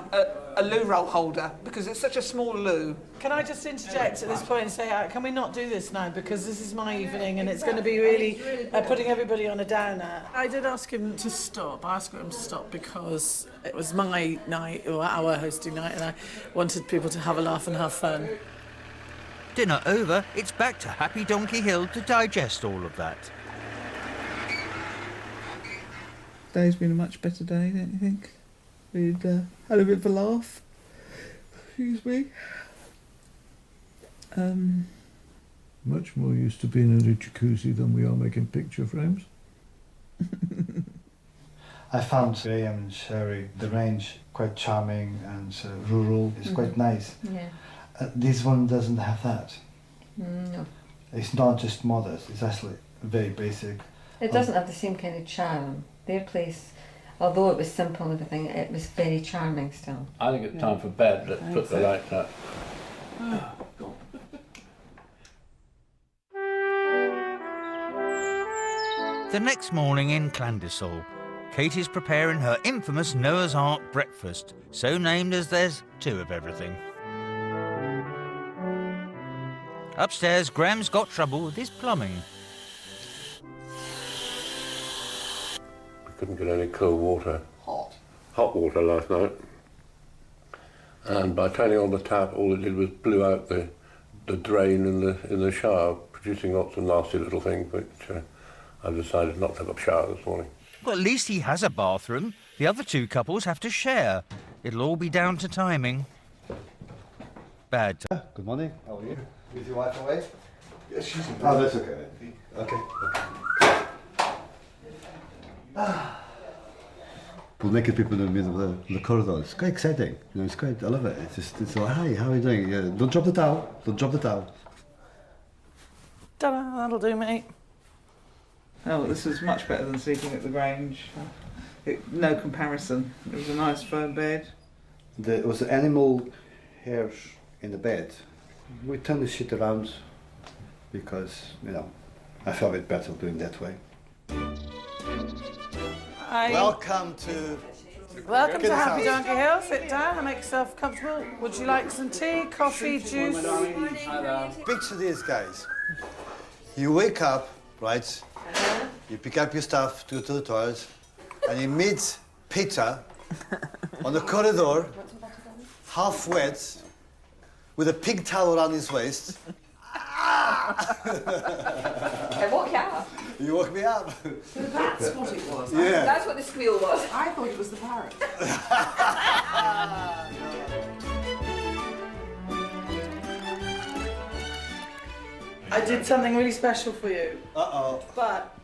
a loo roll holder, because it's such a small loo. Can I just interject at this point and say, can we not do this now, because this is my evening and it's going to be really putting everybody on a downer. I did ask him to stop. I asked him to stop because it was my night, or our hosting night, and I wanted people to have a laugh and have fun. Dinner over, it's back to Happy Donkey Hill to digest all of that. Today's been a much better day, don't you think? We'd had a bit of a laugh. Excuse me. Much more used to being in a jacuzzi than we are making picture frames. I found Graham and Sherry, the range, quite charming and rural. It's quite nice. Yeah. This one doesn't have that. No. It's not just modest, it's actually very basic. It doesn't have the same kind of charm. Their place, although it was simple and everything, it was very charming still. I think it's time for bed. Let's put the lights up. The next morning in Llandysol, Katie's preparing her infamous Noah's Ark breakfast, so named as there's two of everything. Upstairs, Graham's got trouble with his plumbing. We couldn't get any cold water. Hot water last night. And by turning on the tap, all it did was blew out the drain in the shower, producing lots of nasty little things, which I decided not to have a shower this morning. Well, at least he has a bathroom. The other two couples have to share. It'll all be down to timing. Bad time. Good morning. How are you? Is your wife away? Yes, she's in bed. Oh, that's okay. Okay. We're naked people in the middle of the corridor. It's quite exciting. You know, it's quite. I love it. It's like, hi, how are you doing? Yeah, don't drop the towel. Don't drop the towel. Ta-da, that'll do, mate. Oh, this was much better than sleeping at the Grange. No comparison. It was a nice firm bed. There was animal hairs in the bed. We turned the shit around because, you know, I felt it better doing that way. Welcome to Happy Donkey Hill. Sit down and make yourself comfortable. Would you like some tea, coffee, juice? Picture this, guys. You wake up, right? You pick up your stuff to go to the toilet, and you meet Peter on the corridor, half wet, with a pig towel around his waist. I woke you up. You woke me up. So that's what it was. Yeah. That's what the squeal was. I thought it was the parrot. I did something really special for you. Uh-oh. But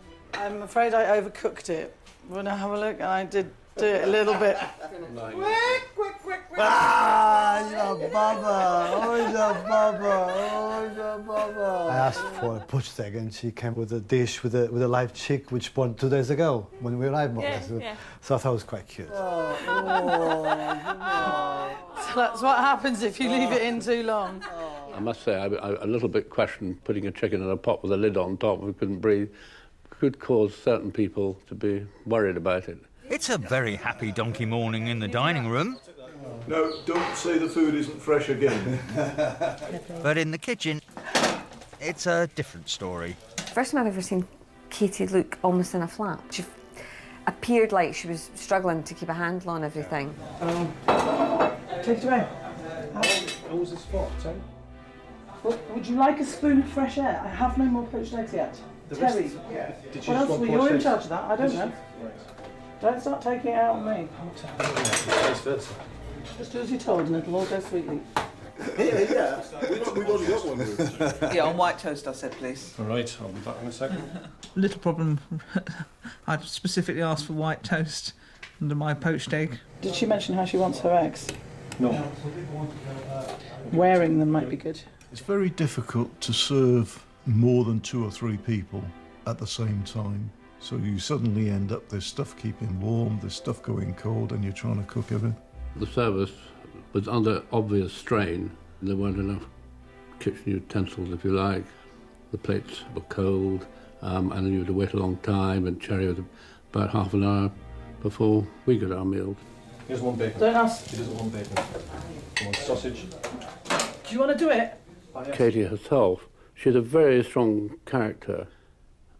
I'm afraid I overcooked it. Wanna have a look? And I did do it a little bit. Ah, your baba! Oh, your baba! Oh, your baba! I asked for a poached steak, and she came with a dish with a live chick, which born 2 days ago when we arrived. More or less. So I thought it was quite cute. So that's what happens if you leave it in too long. I must say, I a little bit questioned putting a chicken in a pot with a lid on top who couldn't breathe. Could cause certain people to be worried about it. It's a very happy donkey morning in the dining room. No, don't say the food isn't fresh again. But in the kitchen, it's a different story. First time I've ever seen Katie look almost in a flap. She appeared like she was struggling to keep a handle on everything. Take it away. How was the spot, Tom? Would you like a spoon of fresh air? I have no more poached eggs yet. Terry, Did what else? Well, you're in charge of that. I don't know. Don't start taking it out on me. Just do as you're told and it'll all go sweetly. Yeah. We've only got one. Yeah, on white toast, I said, please. All right, I'll be back in a second. Little problem. I'd specifically asked for white toast under my poached egg. Did she mention how she wants her eggs? No. Wearing them might be good. It's very difficult to serve more than 2 or 3 people at the same time. So you suddenly end up, there's stuff keeping warm, there's stuff going cold, and you're trying to cook everything. The service was under obvious strain. There weren't enough kitchen utensils, if you like. The plates were cold, and you had to wait a long time, and Cherry was about half an hour before we got our meals. Here's one bacon. Don't ask. She doesn't want bacon. She wants sausage. Do you want to do it? Katie herself, she had a very strong character.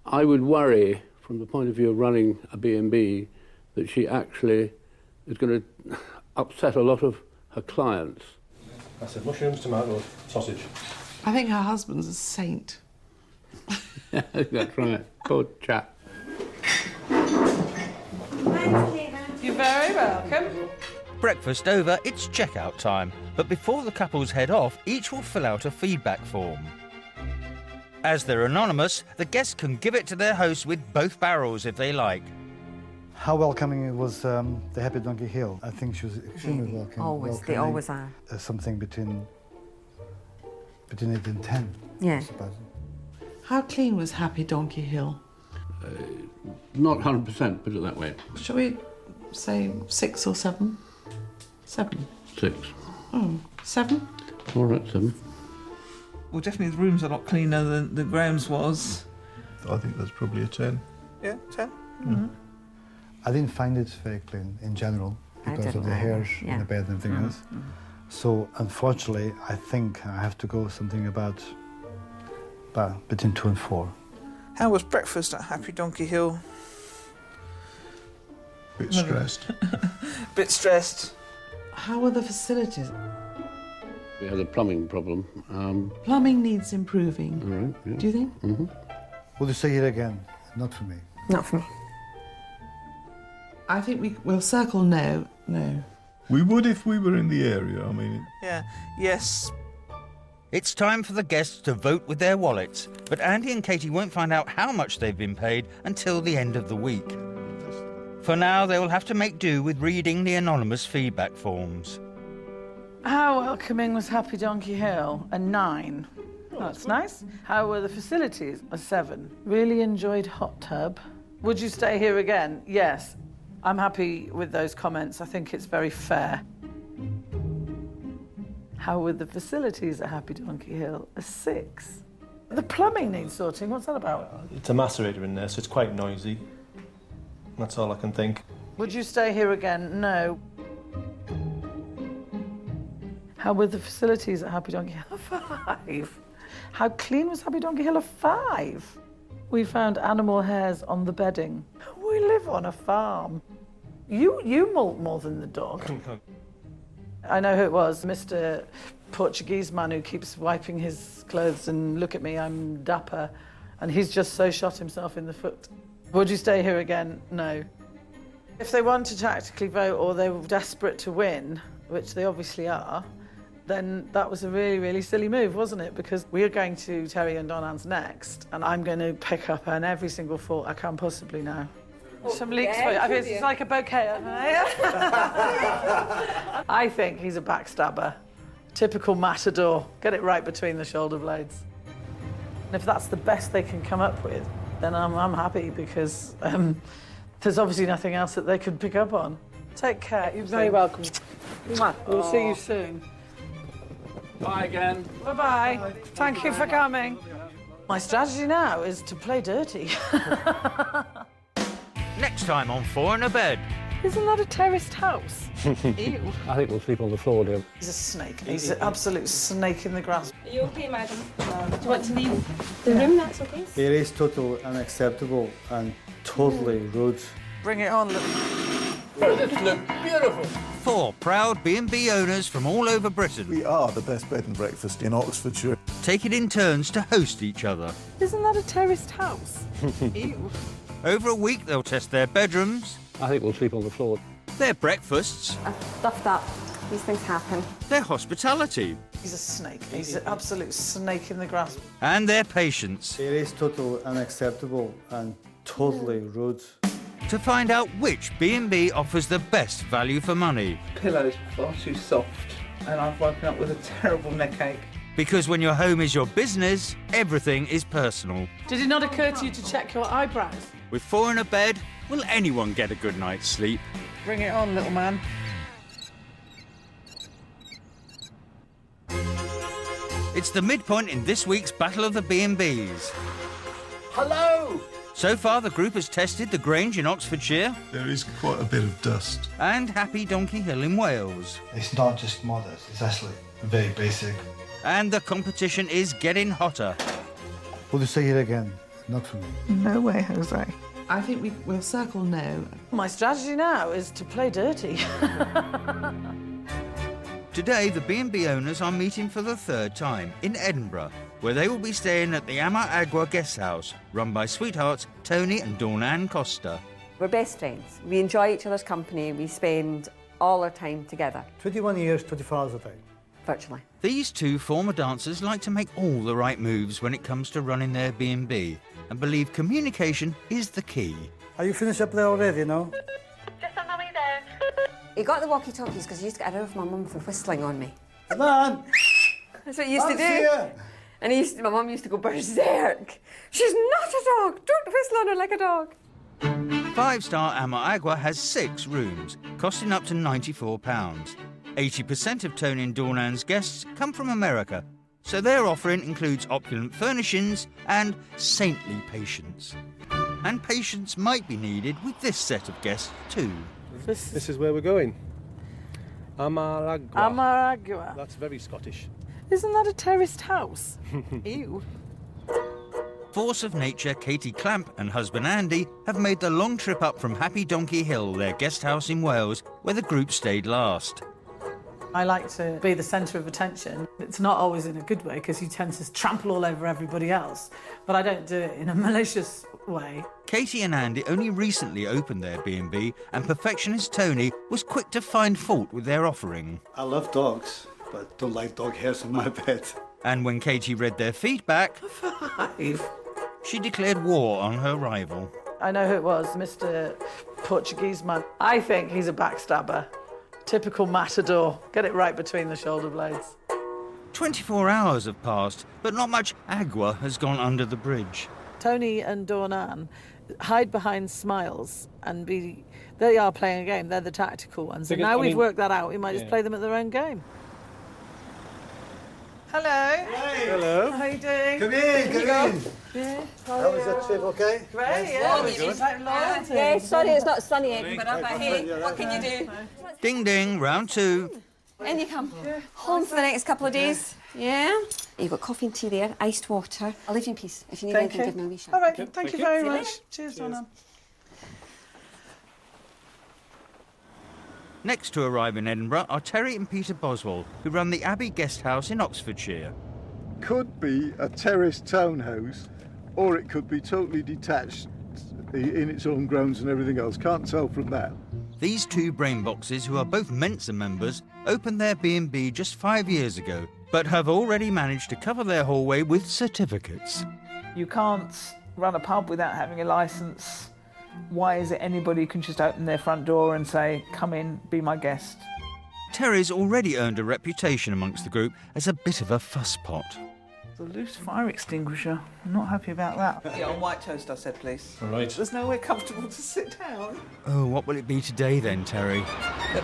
I would worry, from the point of view of running a B&B, that she actually is going to upset a lot of her clients. I said mushrooms, tomatoes, sausage. I think her husband's a saint. Yeah, that's right. Poor chap. You're very welcome. Breakfast over, it's checkout time. But before the couples head off, each will fill out a feedback form. As they're anonymous, the guests can give it to their host with both barrels if they like. How welcoming was the Happy Donkey Hill? I think she was extremely welcoming. Always, they always are. Something between 8 and 10. Yeah. I suppose. How clean was Happy Donkey Hill? Not 100%, put it that way. Shall we say 6 or 7? 7. 6. Oh, 7? All right, 7. Well, definitely the room's a lot cleaner than Graham's was. I think that's probably a 10. Yeah, 10. Mm-hmm. I didn't find it very clean in general because of the hairs in the bed and everything else. So unfortunately, I think I have to go something about between 2 and 4. How was breakfast at Happy Donkey Hill? Bit stressed. Bit stressed. How were the facilities? We had a plumbing problem. Plumbing needs improving. All right, yeah. Do you think? Mm-hmm. Will you stay here again? Not for me. Not for me. I think we'll circle no. No. We would if we were in the area, I mean... Yeah, yes. It's time for the guests to vote with their wallets, but Andy and Katie won't find out how much they've been paid until the end of the week. For now, they will have to make do with reading the anonymous feedback forms. How welcoming was Happy Donkey Hill? A 9. Oh, that's nice. How were the facilities? A 7. Really enjoyed hot tub. Would you stay here again? Yes. I'm happy with those comments. I think it's very fair. How were the facilities at Happy Donkey Hill? A 6. The plumbing needs sorting. What's that about? It's a macerator in there, so it's quite noisy. That's all I can think. Would you stay here again? No. How were the facilities at Happy Donkey Hill? A 5. How clean was Happy Donkey Hill? A 5. We found animal hairs on the bedding. We live on a farm. You molt more than the dog. I know who it was, Mr. Portuguese man who keeps wiping his clothes and look at me, I'm dapper. And he's just so shot himself in the foot. Would you stay here again? No. If they want to tactically vote or they were desperate to win, which they obviously are, then that was a really, really silly move, wasn't it? Because we are going to Terry and Donan's next, and I'm going to pick up on every single fault I can possibly know. Some leaks for you. I mean, it's like a bouquet. I think he's a backstabber. Typical matador. Get it right between the shoulder blades. And if that's the best they can come up with, then I'm happy, because there's obviously nothing else that they could pick up on. Take care. You're very welcome. We'll see you soon. Bye again. Bye-bye. Thank you for coming. My strategy now is to play dirty. Next time on Four in a Bed. Isn't that a terraced house? Ew. I think we'll sleep on the floor, dear. He's a snake. He's an absolute snake in the grass. Are you okay, madam? Do you want to leave the room? That's okay. It is totally unacceptable and totally rude. Bring it on, look. This looks beautiful. 4 proud B&B owners from all over Britain. We are the best bed and breakfast in Oxfordshire. Take it in turns to host each other. Isn't that a terraced house? Ew. Over a week, they'll test their bedrooms. I think we'll sleep on the floor. Their breakfasts. I've stuffed up. These things happen. Their hospitality. He's a snake. He's an absolute snake in the grass. And their patience. It is totally unacceptable and totally rude. To find out which B&B offers the best value for money. Pillow's far too soft, and I've woken up with a terrible neckache. Because when your home is your business, everything is personal. Did it not occur to you to check your eyebrows? With 4 in a bed, will anyone get a good night's sleep? Bring it on, little man. It's the midpoint in this week's Battle of the B&Bs. Hello! So far, the group has tested the Grange in Oxfordshire There is quite a bit of dust. and Happy Donkey Hill in Wales. It's not just modest, it's actually very basic. And the competition is getting hotter. Will you say it again? Not for me. No way, Jose. I think we'll circle no. My strategy now is to play dirty. Today, the B&B owners are meeting for the 3rd time in Edinburgh, where they will be staying at the Amar Agua guest house, run by sweethearts Tony and Dawn Costa. We're best friends. We enjoy each other's company. We spend all our time together, 21 years, 24 hours a day. virtually. These 2 former dancers like to make all the right moves when it comes to running their B&B and believe communication is the key. Are you finished up there already, no? Just on the way down. He got the walkie-talkies because he used to get a row with my mum for whistling on me. Come on! That's what he used to do. Here. And my mum used to go berserk. She's not a dog. Don't whistle on her like a dog. 5-star Amar Agua has 6 rooms, costing up to £94. 80% of Tony and Dawn's guests come from America, so their offering includes opulent furnishings and saintly patience. And patience might be needed with this set of guests too. This is where we're going. Amar Agua. Amar Agua. That's very Scottish. Isn't that a terraced house? Ew. Force of nature Katie Clamp and husband Andy have made the long trip up from Happy Donkey Hill, their guest house in Wales, where the group stayed last. I like to be the centre of attention. It's not always in a good way because you tend to trample all over everybody else, but I don't do it in a malicious way. Katie and Andy only recently opened their B&B, and perfectionist Tony was quick to find fault with their offering. I love dogs, but don't like dog hairs on my bed. And when Katie read their feedback, 5. she declared war on her rival. I know who it was, Mr. Portuguese man. I think he's a backstabber. Typical matador. Get it right between the shoulder blades. 24 hours have passed, but not much agua has gone under the bridge. Tony and Dawn hide behind smiles and they are playing a game. They're the tactical ones. And Because, now I we've mean, worked that out, we might just play them at their own game. Hello. Hey. Hello. How are you doing? Come in, come in. Yeah. How was that trip, okay? Great, yeah. It's like loyalty. Yeah, sorry it's not sunny Edinburgh, but hey, what can you do? Ding ding, round 2. In you come. Home for the next couple of days. Yeah? You've got coffee and tea there, iced water. I'll leave you in peace. If you need Thank anything, you. give me a wee shout. All right, thank you very See you much. later. Cheers, Donna. Next to arrive in Edinburgh are Terry and Peter Boswell, who run the Abbey Guest House in Oxfordshire. Could be a terraced townhouse, or it could be totally detached in its own grounds and everything else. Can't tell from that. These two brain boxes, who are both Mensa members, opened their B&B just 5 years ago, but have already managed to cover their hallway with certificates. You can't run a pub without having a licence. Why is it anybody can just open their front door and say, come in, be my guest? Terry's already earned a reputation amongst the group as a bit of a fusspot. The loose fire extinguisher. I'm not happy about that. Yeah, on white toast, I said, please. All right. There's nowhere comfortable to sit down. Oh, what will it be today then, Terry?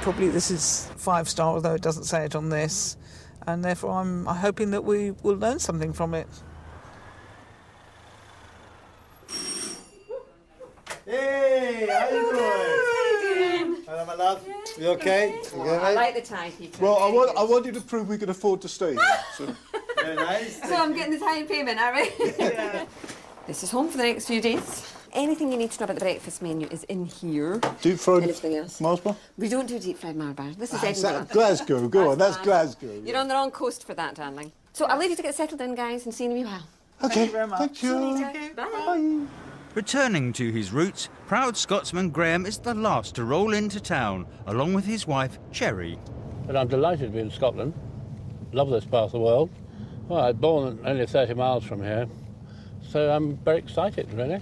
Probably this is 5-star, although it doesn't say it on this. And therefore I'm hoping that we will learn something from it. Hey, how you doing? Hello, my love. You okay? You good, I mate? like the tie, Peter. Well, I want you to prove we can afford to stay here. So. Very nice. So I'm getting the time payment, are we? Yeah. This is home for the next few days. Anything you need to know about the breakfast menu is in here. Deep fried Anything else? Mars bar? We don't do deep fried Mars bars. This is Is Edinburgh. that Glasgow? Go on, that's Glasgow. You're on the wrong coast for that, darling. So I'll leave you to get settled in, guys, and see you in a wee while. Okay. Thank you very much. Thank you. Thank you. Bye. Bye. Returning to his roots, proud Scotsman Graham is the last to roll into town, along with his wife, Cherry. But I'm delighted to be in Scotland. Love this part of the world. Well, I was born only 30 miles from here, so I'm very excited, really.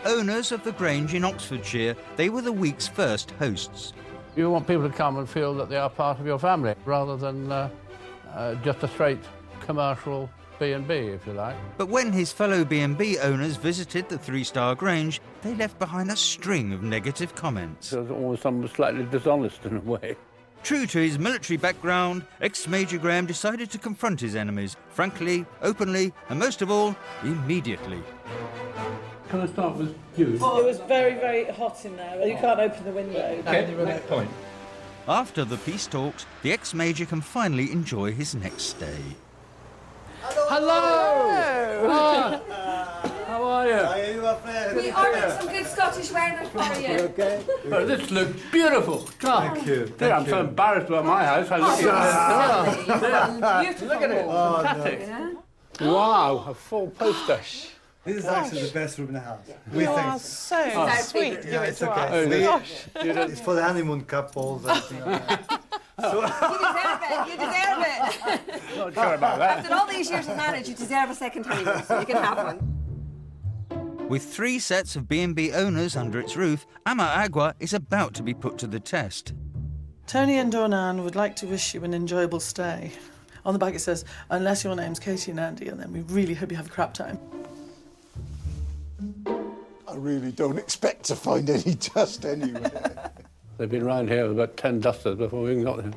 Owners of the Grange in Oxfordshire, they were the week's first hosts. You want people to come and feel that they are part of your family, rather than just a straight commercial B&B, if you like. But when his fellow B&B owners visited the 3-star Grange, they left behind a string of negative comments. There's always someone slightly dishonest in a way. True to his military background, ex-Major Graham decided to confront his enemies, frankly, openly, and most of all, immediately. Can I start with you? It was very, very hot in there. You can't open the window. Okay, next point. After the peace talks, the ex-Major can finally enjoy his next stay. Hello! How are you? How are you, my friend? We ordered some good Scottish weather for you. Okay? Oh, this looks beautiful. Thank you. Dear, I'm so embarrassed about my house. I Beautiful. Look at it. Oh, Fantastic. Yeah. Wow, a full poster. This is actually the best room in the house. We You are think. so sweet. Yeah, Give it it's to okay. us. Oh, We- Gosh. It's for the honeymoon couples. Everything like that. You deserve it. You deserve it. Not sure about that. After all these years of marriage, you deserve a second honeymoon, so you can have one. With 3 sets of B&B owners under its roof, Ama Agua is about to be put to the test. Tony and Dornan would like to wish you an enjoyable stay. On the back it says, unless your name's Katie and Andy, and then we really hope you have a crap time. I really don't expect to find any dust anywhere. They've been round here with about 10 dusters before we even got there.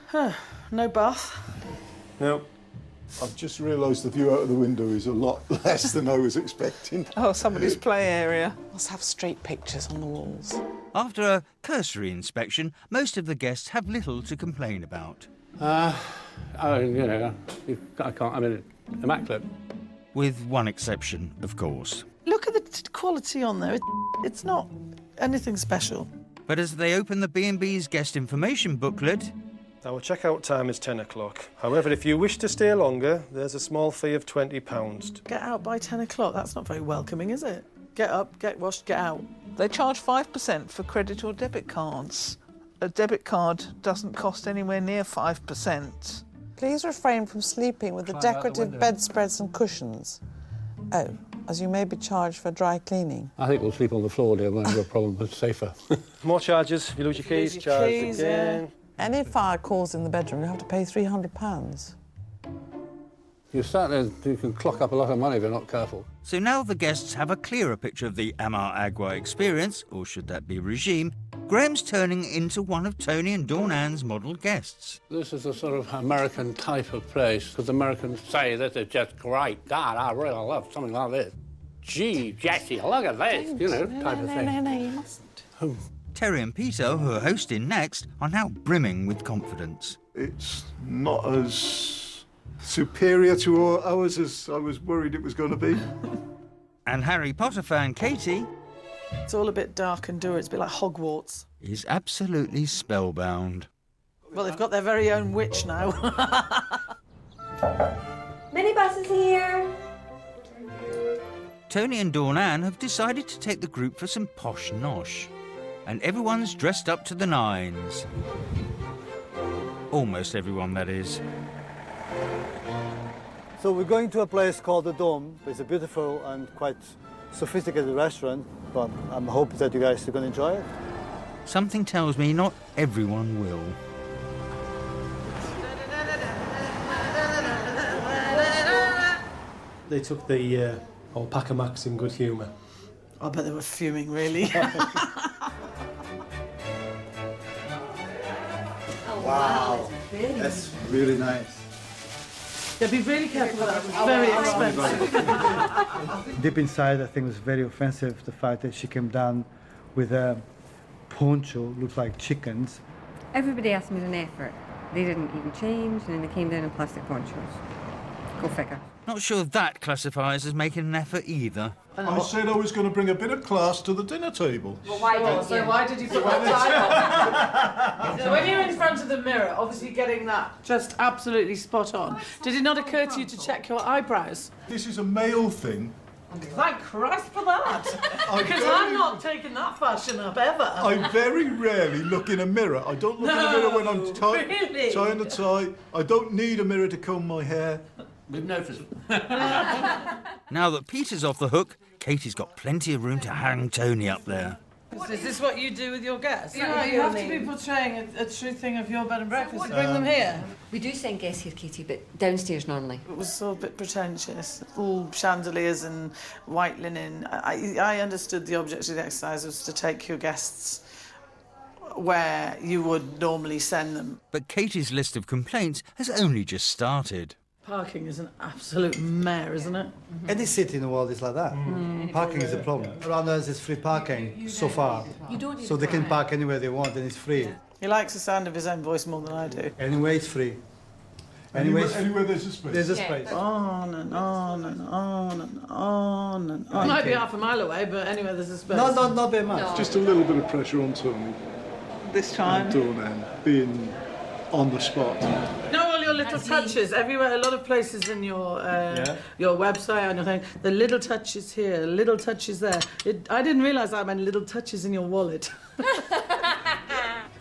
Huh, no bath. No. I've just realised the view out of the window is a lot less than I was expecting. Oh, somebody's play area. Let's have straight pictures on the walls. After a cursory inspection, most of the guests have little to complain about. I mean, immaculate. With one exception, of course. Look at the quality on there. It's not anything special. But as they open the B&B's guest information booklet... Our checkout time is 10 o'clock. However, if you wish to stay longer, there's a small fee of £20. Get out by 10 o'clock. That's not very welcoming, is it? Get up, get washed, get out. They charge 5% for credit or debit cards. A debit card doesn't cost anywhere near 5%. Please refrain from sleeping with the Climb out the decorative window. bedspreads and cushions. Oh, as you may be charged for dry cleaning. I think we'll sleep on the floor, dear. Won't have a problem. It's safer. More charges. If you lose your keys, your charge keys, again. Any fire calls in the bedroom, you have to pay £300. You can clock up a lot of money if you're not careful. So now the guests have a clearer picture of the Ama Agua experience, or should that be regime, Graham's turning into one of Tony and Dornan's model guests. This is a sort of American type of place, because Americans say this is just great. God, I really love something like this. Gee, Jesse, look at this, type of thing. No, you mustn't. Terry and Peter, who are hosting next, are now brimming with confidence. It's not as superior to ours as I was worried it was going to be. And Harry Potter fan Katie It's all a bit dark and dour. It's a bit like Hogwarts. is absolutely spellbound. Well, they've got their very own witch now. Minibus is here. Tony and Dawn Ann have decided to take the group for some posh nosh. And everyone's dressed up to the nines. Almost everyone, that is. So we're going to a place called The Dome. It's a beautiful and quite sophisticated restaurant, but I'm hoping that you guys are going to enjoy it. Something tells me not everyone will. They took the Alpaca Max in good humour. I bet they were fuming, really. Wow, that's really nice. Yeah, be really careful with that. It's very expensive. Deep inside, I think it was very offensive, the fact that she came down with a poncho, looked like chickens. Everybody else made an effort. They didn't even change, and then they came down in plastic ponchos. Go figure. Not sure that classifies as making an effort either. I said I was going to bring a bit of class to the dinner table. Well, why did you put that on? So when you're in front of the mirror, obviously getting that just absolutely spot on, did it not occur to you to check your eyebrows? This is a male thing. Thank Christ for that! Because I'm not taking that fashion up ever. I very rarely look in a mirror. I don't look in a mirror when I'm really? tying a tie. I don't need a mirror to comb my hair. We've noticed. Now that Peter's off the hook, Katie's got plenty of room to hang Tony up there. Is this what you do with your guests? You have to be portraying a true thing of your bed and breakfast. Bring them here. We do send guests here, Katie, but downstairs normally. It was all a bit pretentious. All chandeliers and white linen. I understood the object of the exercise was to take your guests where you would normally send them. But Katie's list of complaints has only just started. Parking is an absolute mare, isn't it? Any city in the world is like that. Parking is a problem. Around us, it's free parking so far. So they can park anywhere they want and it's free. He likes the sound of his own voice more than I do. Anyway, it's free. Anywhere there's a space. There's a space. On and on and on and on and on. It might be half a mile away, but anyway, there's a space. No, not very much. Just a little bit of pressure on Tony. This time. And Dawn Ann being on the spot. No, all your little touches everywhere. A lot of places in your website and your thing. The little touches here, little touches there. I didn't realise that meant little touches in your wallet.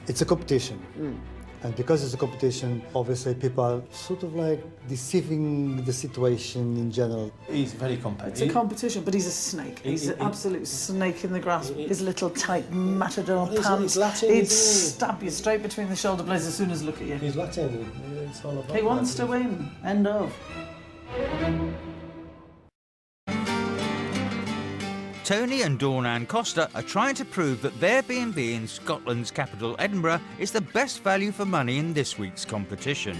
It's a competition. And because it's a competition, obviously people are sort of like deceiving the situation in general. He's very competitive. It's a competition, but he's a snake. He's an absolute snake in the grass. His little tight matador pants. He'd stab you straight between the shoulder blades as soon as look at you. He's Latin. It's all about He wants to win. End of. Tony and Dawn Ann Costa are trying to prove that their B&B in Scotland's capital, Edinburgh, is the best value for money in this week's competition.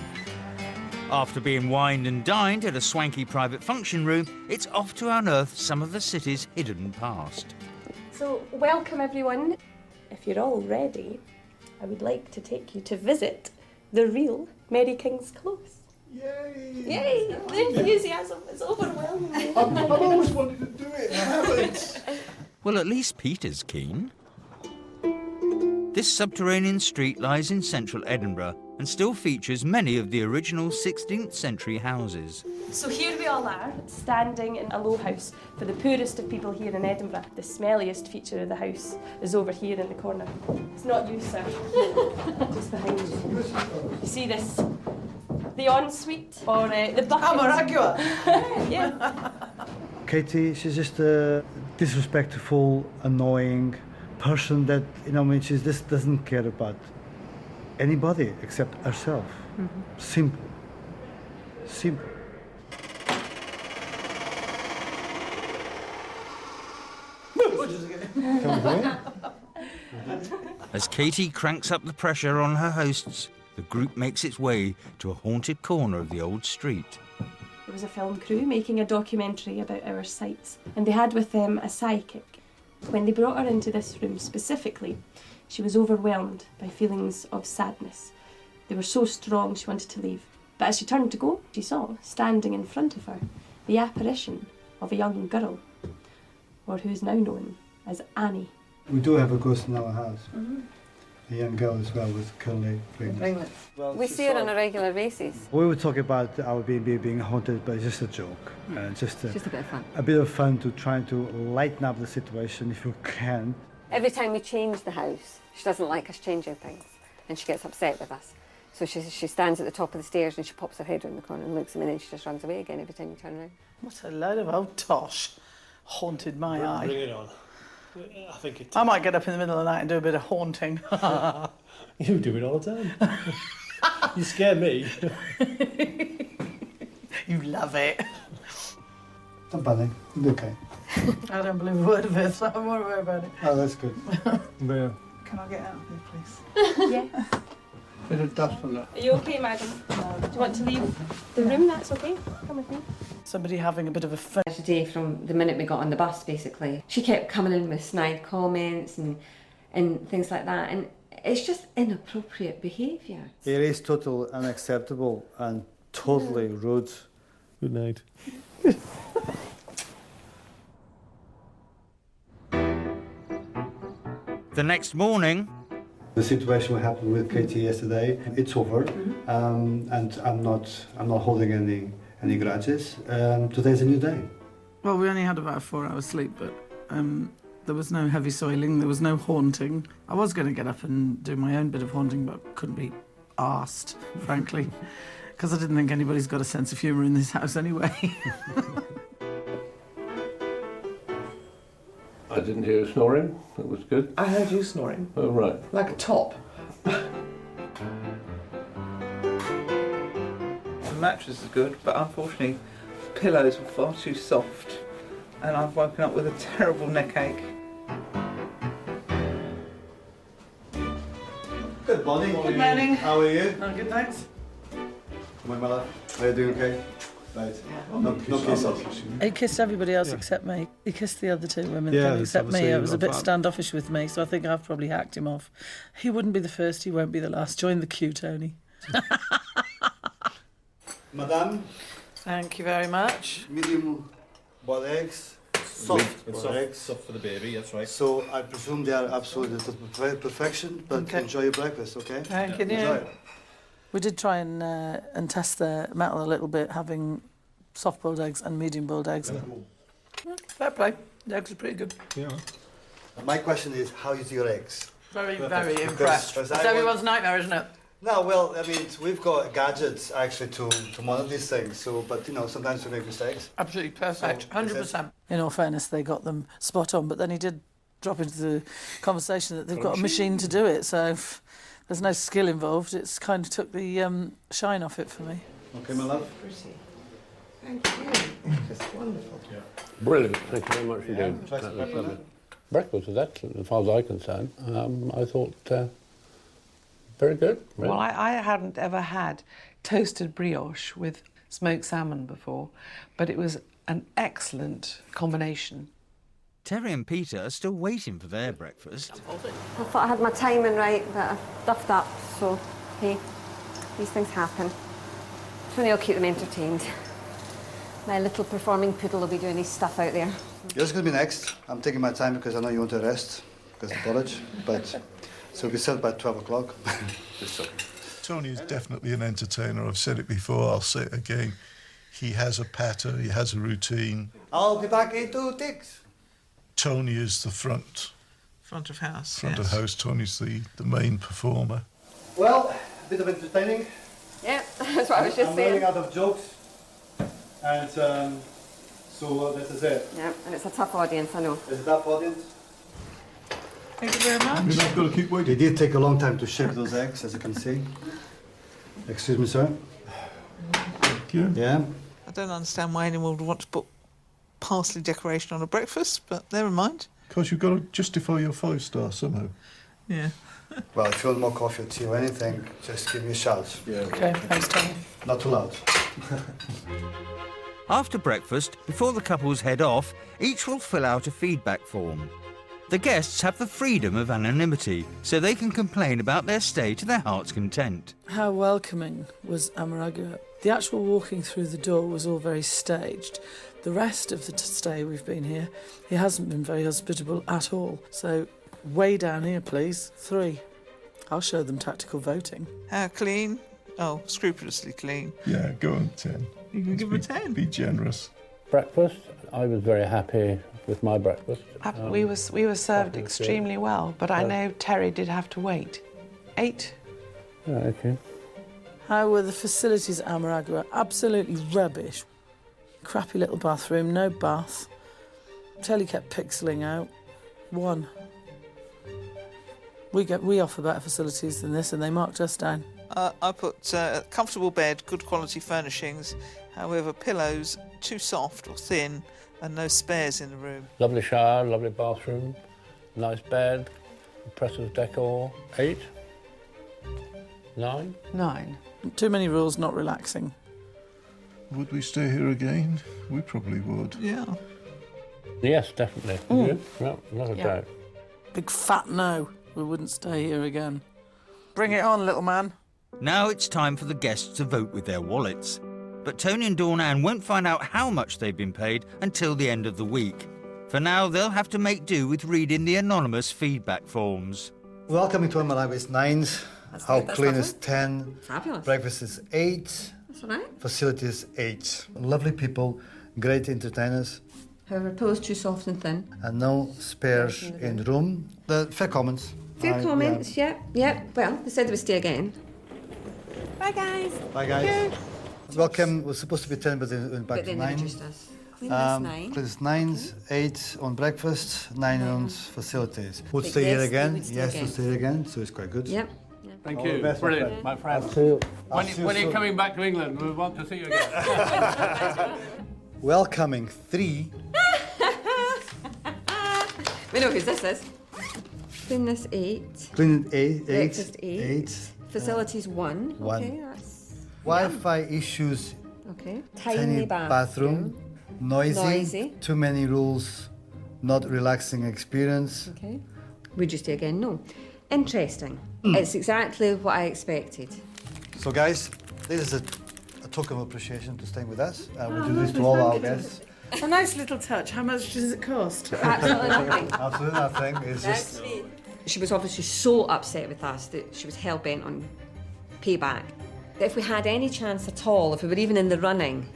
After being wined and dined at a swanky private function room, it's off to unearth some of the city's hidden past. So, welcome everyone. If you're all ready, I would like to take you to visit the real Mary King's Close. Yay! Yay! The enthusiasm is overwhelming. I've always wanted to do it, I haven't. Well, at least Peter's keen. This subterranean street lies in central Edinburgh and still features many of the original 16th century houses. So here we all are, standing in a low house for the poorest of people here in Edinburgh. The smelliest feature of the house is over here in the corner. It's not you, sir. Just behind you. You see this? The ensuite or the bucket. Yeah. Katie, she's just a disrespectful, annoying person that, she just doesn't care about anybody except herself. Simple. Simple. As Katie cranks up the pressure on her hosts, the group makes its way to a haunted corner of the old street. There was a film crew making a documentary about our sites, and they had with them a psychic. When they brought her into this room specifically, she was overwhelmed by feelings of sadness. They were so strong she wanted to leave. But as she turned to go, she saw, standing in front of her, the apparition of a young girl, or who is now known as Annie. We do have a ghost in our house. A young girl as well with curly ringlets. We see it on a regular basis. We were talking about our B&B being haunted, but it's just a joke. Just a bit of fun. A bit of fun to try to lighten up the situation if you can. Every time we change the house, she doesn't like us changing things, and she gets upset with us. So she stands at the top of the stairs and she pops her head around the corner and looks at me, and then she just runs away again every time you turn around. What a load of old tosh. Haunted my eye. Bring it on. I think it. I might get up in the middle of the night and do a bit of haunting. You do it all the time. You scare me. You love it. Not bad, okay. I don't believe a word of it, so I won't worry about it. Oh, that's good. Yeah. Can I get out of here, please? Yeah. Bit of dust on that. Are you okay, madam? Do you want to leave the room? That's okay. Come with me. Somebody having a bit of a fit. Today, from the minute we got on the bus, basically, she kept coming in with snide comments and things like that, and it's just inappropriate behaviour. It is totally unacceptable and totally rude. Good night. The next morning, The situation that happened with Katie yesterday, it's over, and I'm not holding any grudges. Today's a new day. Well, we only had about a 4-hour sleep, but there was no heavy soiling, there was no haunting. I was going to get up and do my own bit of haunting, but couldn't be arsed, frankly, because I didn't think anybody's got a sense of humour in this house anyway. I didn't hear you snoring. That was good. I heard you snoring. Oh, right. Like a top. The mattress is good, but unfortunately, the pillows were far too soft, and I've woken up with a terrible neck ache. Good morning. Good morning. How are you? Oh, good, thanks. Come on, my love. Are you doing okay? Right. No kisses. He kissed everybody else except me. He kissed the other 2 women Yeah, except me. obviously It was a bit not that. standoffish with me, so I think I've probably hacked him off. He wouldn't be the first, he won't be the last. Join the queue, Tony. Madame, Thank you very much. medium boiled eggs, soft boiled eggs. Soft for the baby, that's right. So I presume they are absolutely to perfection, but Okay. enjoy your breakfast, okay? Thank you. Enjoy it. We did try and test their metal a little bit, having soft-boiled eggs and medium-boiled eggs. Fair play. The eggs are pretty good. Yeah. My question is, how is your eggs? Very, Perfect. very Because- impressed. because It's I everyone's nightmare, isn't it? No, well, I mean, we've got gadgets actually to monitor these things. So, but you know, sometimes we make mistakes. Absolutely perfect. So, 100%. In all fairness, they got them spot on, but then he did drop into the conversation that they've got a machine to do it, so there's no skill involved. It's kind of took the shine off it for me. Okay, my love. Thank you. Just wonderful. Brilliant. Thank you very much indeed. try some That was breakfast, lovely. Breakfast was excellent as far as I'm concerned. I thought very good. Really. Well, I hadn't ever had toasted brioche with smoked salmon before, but it was an excellent combination. Terry and Peter are still waiting for their breakfast. I thought I had my timing right, but I duffed up, so hey, these things happen. If only I'll keep them entertained. My little performing poodle will be doing his stuff out there. Yours going to be next. I'm taking my time because I know you want to rest because of college, but so we set by 12 o'clock. Tony is definitely an entertainer. I've said it before, I'll say it again. He has a patter, he has a routine. I'll be back in 2 ticks. Tony is the front Front of house. of yes. house. Tony's the main performer. Well, a bit of entertaining. Yeah, that's what I was just I'm saying. running out of jokes, and so this is it. Yeah, and it's a tough audience, I know. Is it that audience? Thank you very much. You've got to keep waiting. It did take a long time to shake those eggs, as you can see. Excuse me, sir. Thank you. Yeah. I don't understand why anyone would want to put parsley decoration on a breakfast, but never mind. Because you've got to justify your 5-star somehow. Yeah. Well, if you want more coffee or tea or anything, just give me a shout. Yeah. Okay, thanks, Tony. Not too loud. After breakfast, before the couples head off, each will fill out a feedback form. The guests have the freedom of anonymity, so they can complain about their stay to their heart's content. How welcoming was Amaragua? The actual walking through the door was all very staged. The rest of the stay we've been here, he hasn't been very hospitable at all. So, way down here, please. 3. I'll show them tactical voting. How clean? Oh, scrupulously clean. Yeah, go on 10. You can give them a 10. Be generous. Breakfast, I was very happy with my breakfast. We were served extremely well, but I know Terry did have to wait. 8. Oh, okay. How were the facilities at Amaragua? Absolutely rubbish. Crappy little bathroom, no bath. Telly kept pixeling out. 1. We offer better facilities than this, and they marked us down. I put comfortable bed, good quality furnishings. However, pillows too soft or thin, and no spares in the room. Lovely shower, lovely bathroom, nice bed, impressive decor. 8. 9. 9. Too many rules, not relaxing. Would we stay here again? We probably would. Yeah. Yes, definitely. Mm. No, not a Yeah. doubt. Big fat no. We wouldn't stay here again. Bring it on, little man. Now it's time for the guests to vote with their wallets. But Tony and Dawn Ann won't find out how much they've been paid until the end of the week. For now, they'll have to make do with reading the anonymous feedback forms. Welcoming to Amaragua is 9s. How That's clean lovely. is 10. Fabulous. Breakfast is 8. That's all right. Facilities 8. Lovely people, great entertainers, However, pillows too soft and thin. and no spares in the room. The fair comments. Fair comments, yeah. Well, they said they would stay again. Bye, guys. Bye, guys. Welcome was supposed to be 10, but then went back But to then 9. they reduced us. Clean this 9. Please 9s, 8 on breakfast, 9 on facilities. Would But stay here yes, we again. would stay Yes, again. to stay again, so it's quite good. Yep. Thank All you. the best, my Brilliant, friend. my friend. I'll see you- I'll When see you are you soon. coming back to England? We want to see you again. Welcoming 3. We know who this is. Clean this 8. Clean 8. Breakfast 8. 8. Facilities 1. 1. Okay, that's... Wi-Fi issues. Okay. Tiny bathroom. Noisy. Too many rules. Not relaxing experience. Okay. Would you stay again? No. Interesting. It's exactly what I expected. So, guys, this is a token of appreciation to staying with us. We do this to all our guests. A nice little touch. How much does it cost? Absolutely nothing. Absolutely nothing. It's just. She was obviously so upset with us that she was hell-bent on payback. That if we had any chance at all, if we were even in the running,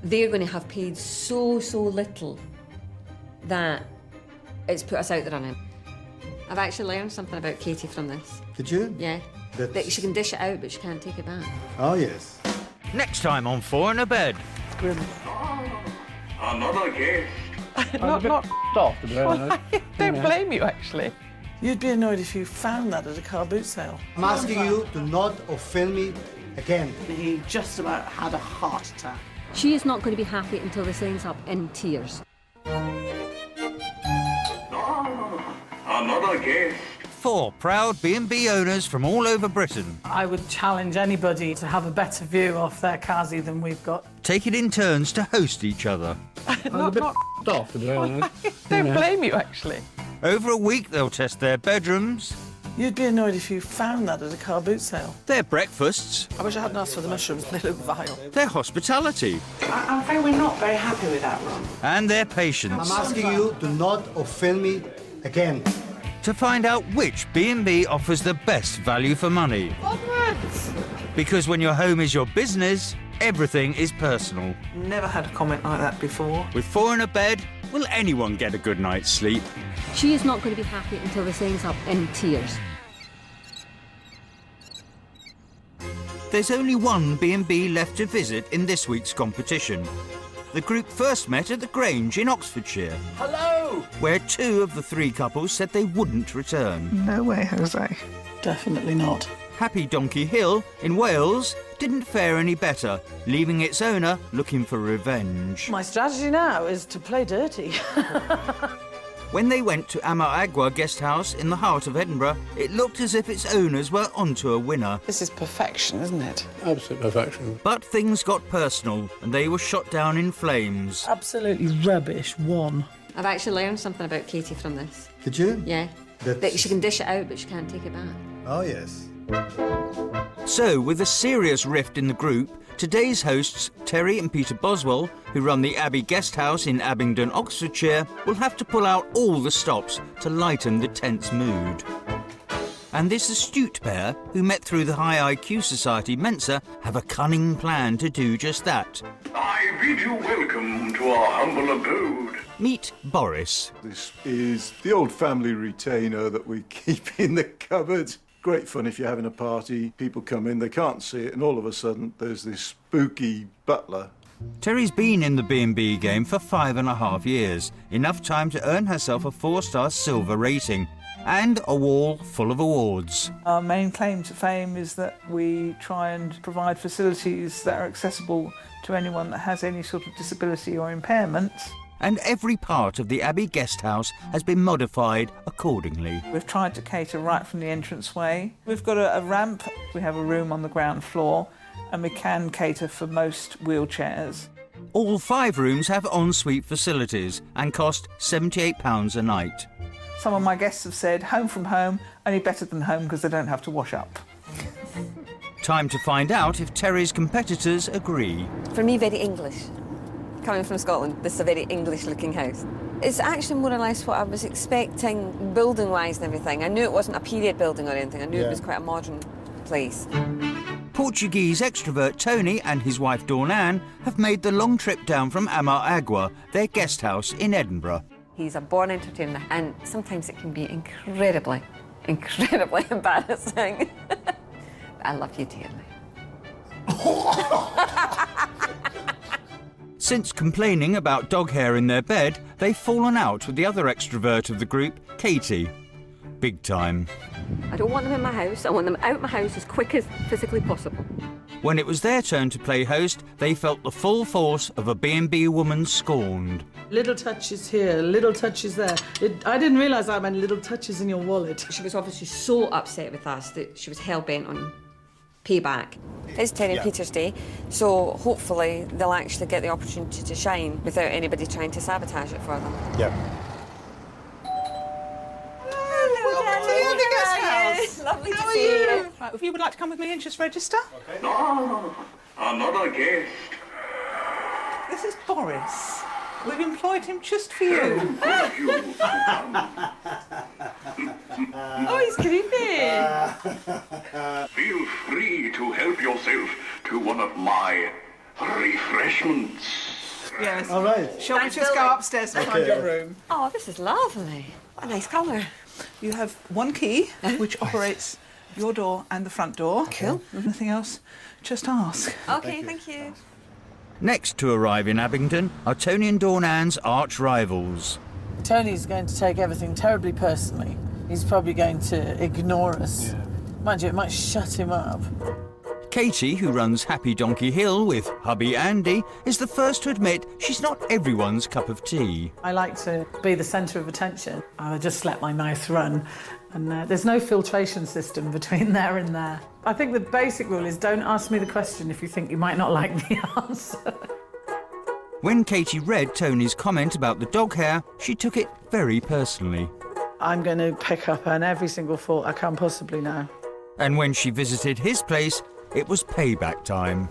they're going to have paid so little that it's put us out the running. I've actually learned something about Katie from this. Did you? Yeah. That she can dish it out, but she can't take it back. Oh, yes. Next time on Four in a Bed. Another guest. not off, to be honest. Don't blame you, actually. You'd be annoyed if you found that at a car boot sale. I'm asking you to not offend me again. He just about had a heart attack. She is not going to be happy until this ends up in tears. Another guest. 4 proud B&B owners from all over Britain. I would challenge anybody to have a better view of their Kazi than we've got. Take it in turns to host each other. Not off, to be honest. Don't blame you, actually. Over a week, they'll test their bedrooms, You'd be annoyed if you found that at a car boot sale. their breakfasts, I wish I hadn't asked for the mushrooms. They look vile. their hospitality, I'm afraid we're not very happy with that, Ron. and their patience. I'm asking you to not offend me again. To find out which B&B offers the best value for money. Onwards! Because when your home is your business, everything is personal. Never had a comment like that before. With 4 in a bed, will anyone get a good night's sleep? She is not going to be happy until this ends up in tears. There's only one B&B left to visit in this week's competition. The group first met at the Grange in Oxfordshire, Hello! where 2 of the 3 couples said they wouldn't return. No way, Jose. Definitely not. Happy Donkey Hill in Wales didn't fare any better, leaving its owner looking for revenge. My strategy now is to play dirty. When they went to Amaragua Guest House in the heart of Edinburgh, it looked as if its owners were onto a winner. This is perfection, isn't it? Absolute perfection. But things got personal and they were shot down in flames. Absolutely rubbish. 1. I've actually learned something about Katie from this. Did you? Yeah. That she can dish it out, but she can't take it back. Oh, yes. So, with a serious rift in the group, today's hosts, Terry and Peter Boswell, who run the Abbey Guest House in Abingdon, Oxfordshire, will have to pull out all the stops to lighten the tense mood. And this astute pair, who met through the High IQ Society Mensa, have a cunning plan to do just that. I bid you welcome to our humble abode. Meet Boris. This is the old family retainer that we keep in the cupboard. Great fun if you're having a party. People come in, they can't see it, and all of a sudden there's this spooky butler. Terry's been in the B&B game for 5.5 years, enough time to earn herself a 4-star silver rating and a wall full of awards. Our main claim to fame is that we try and provide facilities that are accessible to anyone that has any sort of disability or impairment. And every part of the Abbey Guest House has been modified accordingly. We've tried to cater right from the entranceway. We've got a ramp, we have a room on the ground floor, and we can cater for most wheelchairs. All 5 rooms have ensuite facilities and cost £78 a night. Some of my guests have said, home from home, only better than home because they don't have to wash up. Time to find out if Terry's competitors agree. For me, very English. Coming from Scotland, this is a very English-looking house. It's actually more or less what I was expecting, building-wise and everything. I knew it wasn't a period building or anything. I knew it was quite a modern place. Portuguese extrovert Tony and his wife Dawn Ann have made the long trip down from Amaragua, their guest house in Edinburgh. He's a born entertainer, and sometimes it can be incredibly, incredibly embarrassing. But I love you dearly. Since complaining about dog hair in their bed, they've fallen out with the other extrovert of the group, Katie. Big time. I don't want them in my house. I want them out my house as quick as physically possible. When it was their turn to play host, they felt the full force of a B&B woman scorned. Little touches here, little touches there. I didn't realise I meant little touches in your wallet. She was obviously so upset with us that she was hell-bent on payback. It's Terry and Peter's day, so hopefully they'll actually get the opportunity to shine without anybody trying to sabotage it for them. Yeah. Lovely to How are see you. Right, if you would like to come with me and just register. Okay. No, I'm not a guest. This is Boris. We've employed him just for you. Oh, he's creepy. Feel free to help yourself to one of my refreshments. Yes. All right. Shall we just go upstairs and find your room? Oh, this is lovely. What a nice colour. You have one key, which operates your door and the front door. Cool. Anything else, just ask. Okay, thank you. Next to arrive in Abingdon are Tony and Dawn Ann's arch rivals. Tony's going to take everything terribly personally. He's probably going to ignore us. Mind you, it might shut him up. Katie, who runs Happy Donkey Hill with hubby Andy, is the first to admit she's not everyone's cup of tea. I like to be the centre of attention. I just let my mouth run. And there's no filtration system between there and there. I think the basic rule is don't ask me the question if you think you might not like the answer. When Katie read Tony's comment about the dog hair, she took it very personally. I'm going to pick up on every single fault I can possibly know. And when she visited his place, it was payback time.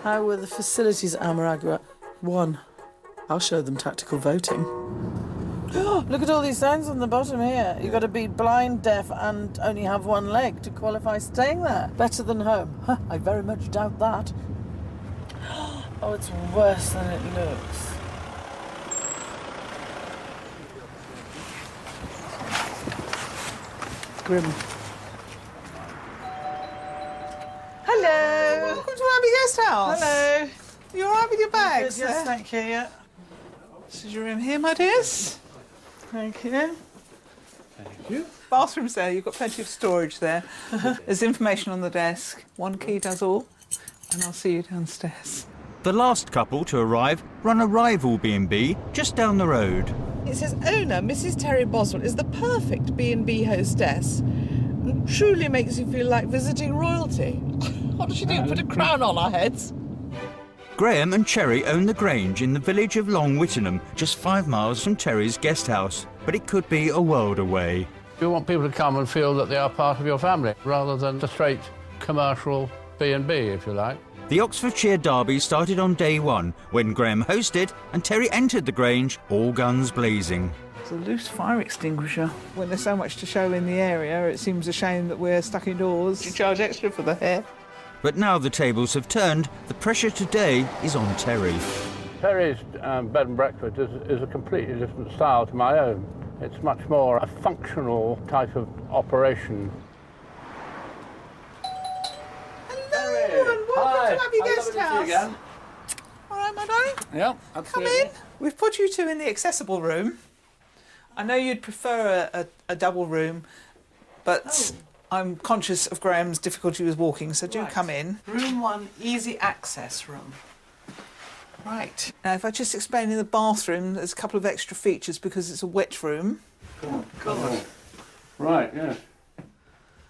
How were the facilities at Amaragua? 1. I'll show them tactical voting. Look at all these signs on the bottom here. You've got to be blind, deaf, and only have one leg to qualify staying there. Better than home. I very much doubt that. Oh, it's worse than it looks. Grim. Hello. Welcome to Abbey Guest House. Hello. You all right with your bags? Yes, there? thank you, yeah. This is your room here, my dears. Thank you. Thank you. Bathroom's there. You've got plenty of storage there. There's information on the desk. One key does all. And I'll see you downstairs. The last couple to arrive run a rival B&B just down the road. It says owner, Mrs. Terry Boswell, is the perfect B&B hostess. And truly makes you feel like visiting royalty. What does she do? Put a crown on our heads? Graham and Cherry own the Grange in the village of Long Wittenham, just 5 miles from Terry's guest house. But it could be a world away. You want people to come and feel that they are part of your family, rather than the straight commercial B&B, if you like. The Oxfordshire Derby started on day one when Graham hosted and Terry entered the Grange, all guns blazing. It's a loose fire extinguisher. When there's so much to show in the area, it seems a shame that we're stuck indoors. You charge extra for the hair. But now the tables have turned, the pressure today is on Terry. Terry's bed and breakfast is a completely different style to my own. It's much more a functional type of operation. Hello, and welcome to Abbey Guest House. All right, my darling. Yeah, Come absolutely. in. We've put you two in the accessible room. I know you'd prefer a double room, but I'm conscious of Graham's difficulty with walking, so do come in. Room 1, easy access room. Right. Now, if I just explain in the bathroom, there's a couple of extra features because it's a wet room. Oh, God. Right, yes.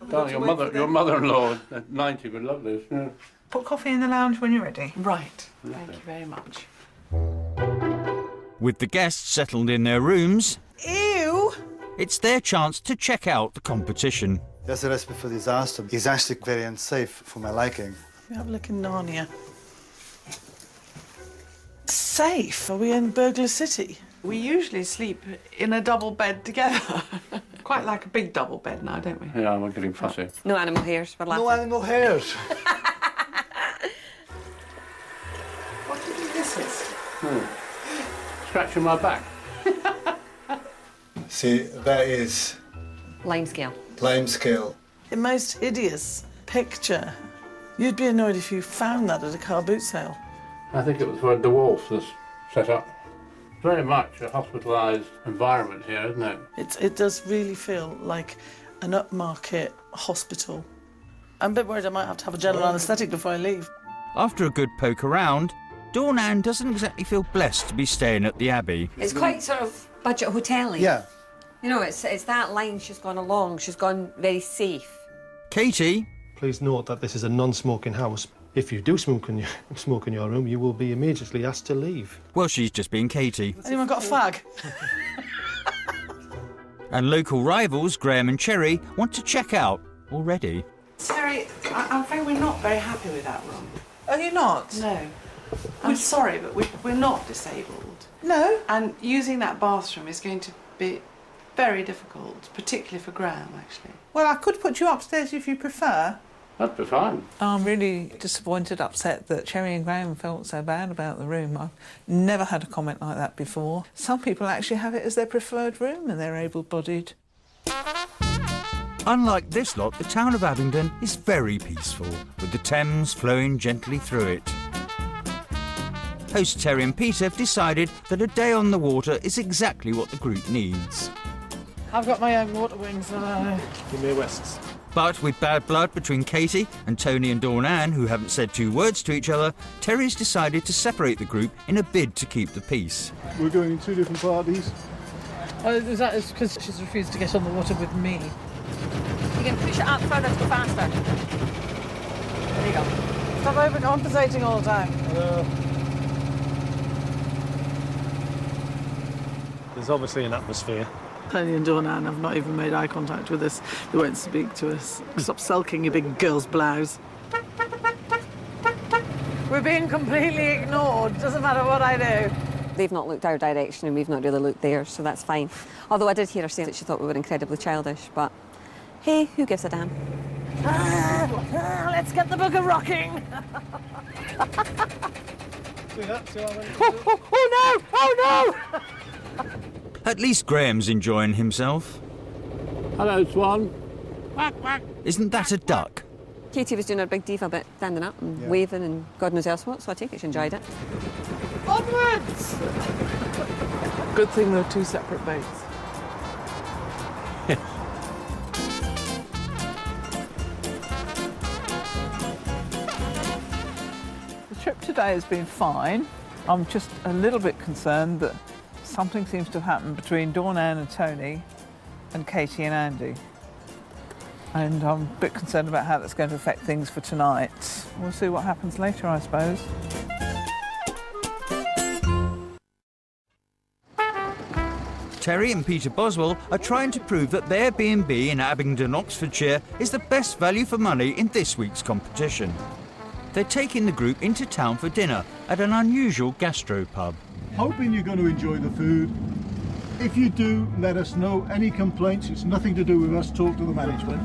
Darling, your mother-in-law at 90 would love this. Yeah. Put coffee in the lounge when you're ready. Right. Thank you very much. With the guests settled in their rooms, ew, it's their chance to check out the competition. That's a recipe for disaster. It's actually very unsafe for my liking. We have a look in Narnia. Safe? Are we in Burglar City? We usually sleep in a double bed together. Quite like a big double bed now, don't we? Yeah, I'm getting fussy. No animal hairs. We're laughing. No animal hairs. What do you think this is? Scratching my back. See, that is Lime scale. lime scale. The most hideous picture. You'd be annoyed if you found that at a car boot sale. I think it was for De Wolf, this set-up. Very much a hospitalised environment here, isn't it? It does really feel like an upmarket hospital. I'm a bit worried I might have to have a general anaesthetic before I leave. After a good poke around, Dawn Ann doesn't exactly feel blessed to be staying at the Abbey. It's quite sort of budget hotel-y. Yeah. You know, it's that line she's gone along. She's gone very safe. Katie? Please note that this is a non-smoking house. If you do smoke in your room, you will be immediately asked to leave. Well, she's just being Katie. Anyone got a fag? And local rivals, Graham and Cherry, want to check out already. Terry, I'm afraid we're not very happy with that room. Are you not? No. I'm sorry, but we're not disabled. No. And using that bathroom is going to be very difficult, particularly for Graham, actually. Well, I could put you upstairs if you prefer. That'd be fine. I'm really disappointed, upset that Cherry and Graham felt so bad about the room. I've never had a comment like that before. Some people actually have it as their preferred room and they're able-bodied. Unlike this lot, the town of Abingdon is very peaceful, with the Thames flowing gently through it. Hosts Terry and Peter have decided that a day on the water is exactly what the group needs. I've got my own water wings. Give me a Wests. But with bad blood between Katie and Tony and Dawn Ann, who haven't said two words to each other, Terry's decided to separate the group in a bid to keep the peace. We're going in two different parties. Is that because she's refused to get on the water with me? You can push it up further to go faster. There you go. Stop overcompensating all the time. There's obviously an atmosphere. Tony and Dawn Ann have not even made eye contact with us. They won't speak to us. Stop sulking, you big girl's blouse. We're being completely ignored. Doesn't matter what I do. They've not looked our direction and we've not really looked theirs, so that's fine. Although I did hear her say that she thought we were incredibly childish, but hey, who gives a damn? Let's get the booger rocking. Oh no! Oh no! At least Graham's enjoying himself. Hello, Swan. Isn't that a duck? Katie was doing her big diva bit, standing up and waving and God knows else what, so I take it she enjoyed it. Onwards! Good thing there are two separate boats. The trip today has been fine. I'm just a little bit concerned that something seems to have happened between Dawn Ann and Tony and Katie and Andy. And I'm a bit concerned about how that's going to affect things for tonight. We'll see what happens later, I suppose. Terry and Peter Boswell are trying to prove that their B&B in Abingdon, Oxfordshire is the best value for money in this week's competition. they're taking the group into town for dinner at an unusual gastropub. Hoping you're going to enjoy the food. If you do, let us know. Any complaints, it's nothing to do with us. Talk to the management.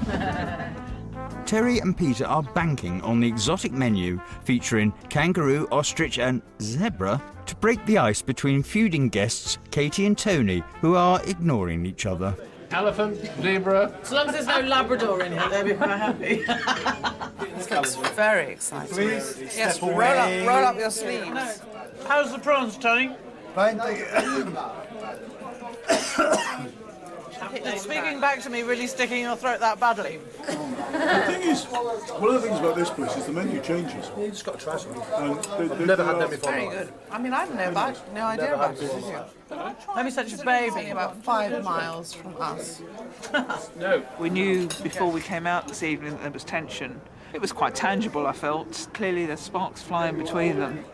Terry and Peter are banking on the exotic menu featuring kangaroo, ostrich and zebra to break the ice between feuding guests Katie and Tony, who are ignoring each other. Elephant, zebra. As long as there's no Labrador in here, they'll be quite happy. This looks very exciting. Please, Yes, step roll up your sleeves. How's the prawns, Tony? Fine, thank you. Speaking back to me, really sticking your throat that badly. The thing is, one of the things about this place is the menu changes. You just got to try something. I've never had them before. Very good. I mean, I didn't know no idea about it, did you? Let me such a baby. About 5 miles from us. No. We knew before we came out this evening that there was tension. It was quite tangible, I felt. Clearly there's sparks flying between them.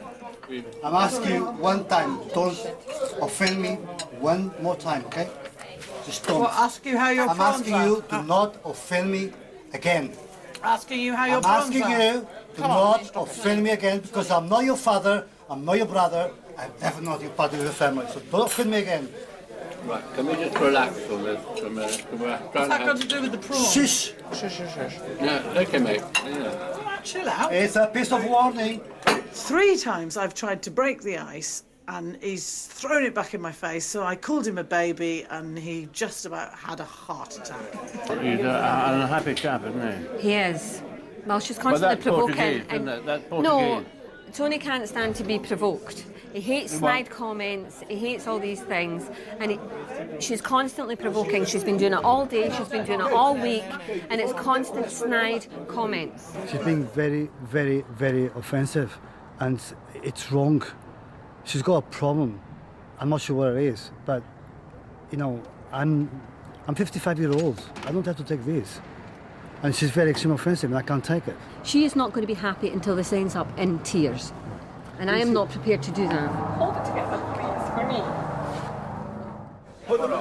I'm asking you one time, don't offend me one more time, okay? Just don't. Well, ask you how your I'm prawns asking are. you to not offend me again. Asking you how your I'm prawns asking are. you to not offend me again because I'm not your father, I'm not your brother, I'm never not your part of your family. So don't offend me again. Right, can we just relax on this for a minute? What's that got to do with the prawns? Shush! No, okay, mate. Yeah. Chill out. It's a piece of warning. 3 times I've tried to break the ice and he's thrown it back in my face, so I called him a baby and he just about had a heart attack. He's an unhappy chap, isn't he? He is. Well, she's Well, constantly that's provoking. Portuguese, isn't it? That's Portuguese. No, Tony can't stand to be provoked. He hates snide comments, he hates all these things, and she's constantly provoking. She's been doing it all day, she's been doing it all week, and it's constant snide comments. She's being very, very, very offensive, and it's wrong. She's got a problem. I'm not sure what it is, but you know, I'm 55-year-old. I don't have to take this, and she's very extremely offensive, and I can't take it. She is not going to be happy until this ends up in tears, and I am not prepared to do that. Hold it together, please, for me.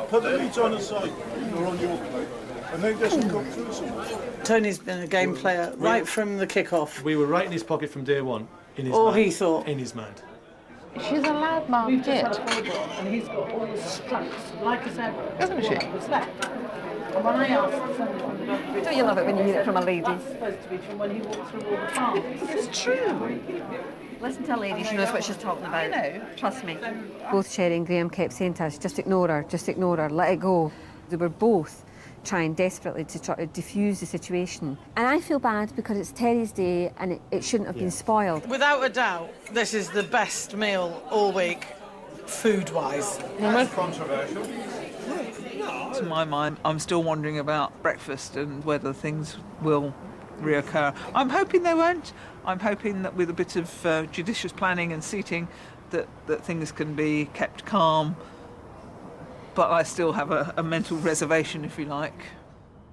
Put the meat on the side, or on your plate, and then just cook through some. Tony's been a game player right from the kick-off. We were right in his pocket from day one. In his Or mind. he thought. In his mind. She's a loudmouth git. And he's got all the straps, like a zebra. Isn't she? What's left? And when I asked somebody from the doctor, Don't you love it when you hear it from a lady? that's supposed to be from when he walked through all the farms. It's true. Listen to a lady, she knows what she's talking about. I know. Trust me. Both Cherry and Graham kept saying to us, just ignore her, let it go. They were both trying desperately to try to diffuse the situation. And I feel bad because it's Terry's day and it shouldn't have been spoiled. Without a doubt, this is the best meal all week, food-wise. That's controversial. To my mind, I'm still wondering about breakfast and whether things will reoccur. I'm hoping they won't. I'm hoping that with a bit of judicious planning and seating that things can be kept calm. But I still have a mental reservation, if you like.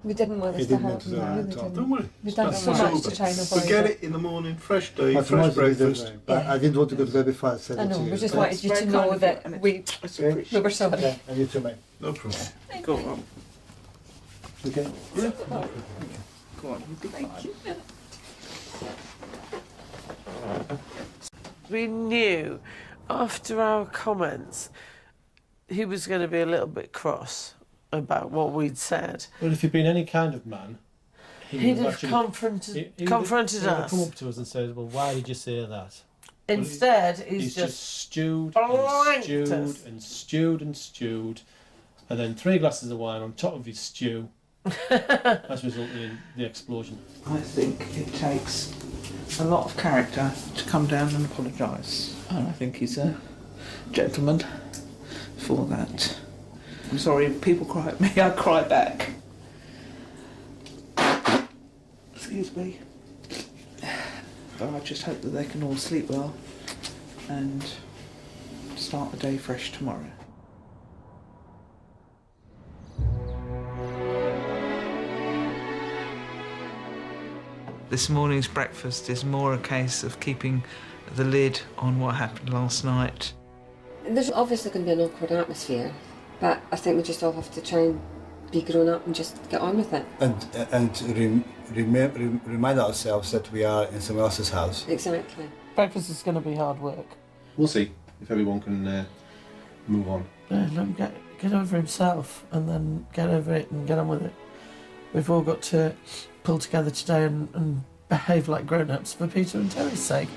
We didn't want this to happen. Don't worry. We've done so much to try and avoid Forget it. it in the morning, fresh day, But fresh tomorrow's a bit breakfast. different. But I didn't want to go to bed before I said I it know, to you. we just okay? wanted you to know that we were sorry. Okay, and you too, mate. No problem. Go on. Okay? Yeah. Go on. Thank you. We knew after our comments he was going to be a little bit cross about what we'd said. Well, if he'd been any kind of man, He'd have confronted he would have us. come up to us and said, well, why did you say that? Instead, he's just stewed blanked and stewed us. and stewed and stewed, and then 3 glasses of wine on top of his stew. That's resulted in the explosion. I think it takes a lot of character to come down and apologise. And I think he's a gentleman for that. I'm sorry, if people cry at me, I cry back. Excuse me. But I just hope that they can all sleep well and start the day fresh tomorrow. This morning's breakfast is more a case of keeping the lid on what happened last night. There's obviously going to be an awkward atmosphere, but I think we just all have to try and be grown up and just get on with it. And remind ourselves that we are in someone else's house. Exactly. Breakfast is going to be hard work. We'll see if everyone can move on. Yeah, let him get over himself and then get over it and get on with it. We've all got to pull together today and behave like grown-ups for Peter and Terry's sake.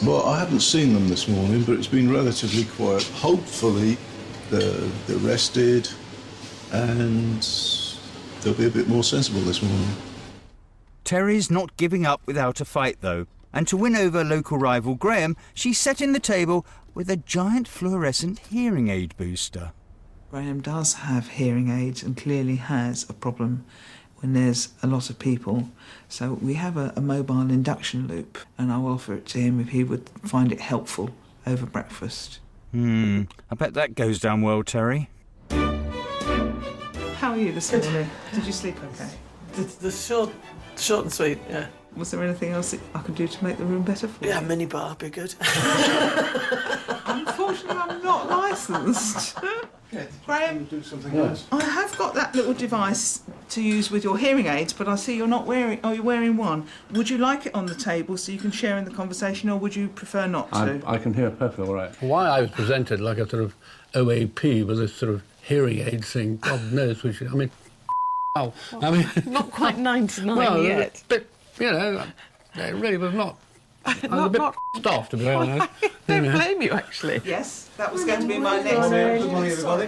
Well, I haven't seen them this morning, but it's been relatively quiet. Hopefully, they're rested and they'll be a bit more sensible this morning. Terry's not giving up without a fight, though. And to win over local rival Graham, she's setting the table with a giant fluorescent hearing aid booster. Graham does have hearing aids and clearly has a problem when there's a lot of people. So we have a mobile induction loop, and I'll offer it to him if he would find it helpful over breakfast. I bet that goes down well, Terry. How are you this morning? Did you sleep okay? The short and sweet, yeah. Was there anything else that I could do to make the room better for you? Yeah, minibar would be good. Unfortunately, I'm not licensed. Graham, do something else. I have got that little device to use with your hearing aids, but I see you're not wearing. Oh, you're wearing one. Would you like it on the table so you can share in the conversation, or would you prefer not to? I can hear perfectly all right. Why I was presented like a sort of OAP with this sort of hearing aid thing, God knows which. I mean, oh, I mean, Not quite 99 well, yet. But, you know, it really was not. I was a bit off, to be honest. Don't blame you, actually. Yes, that was going to be my next. Good morning, everybody.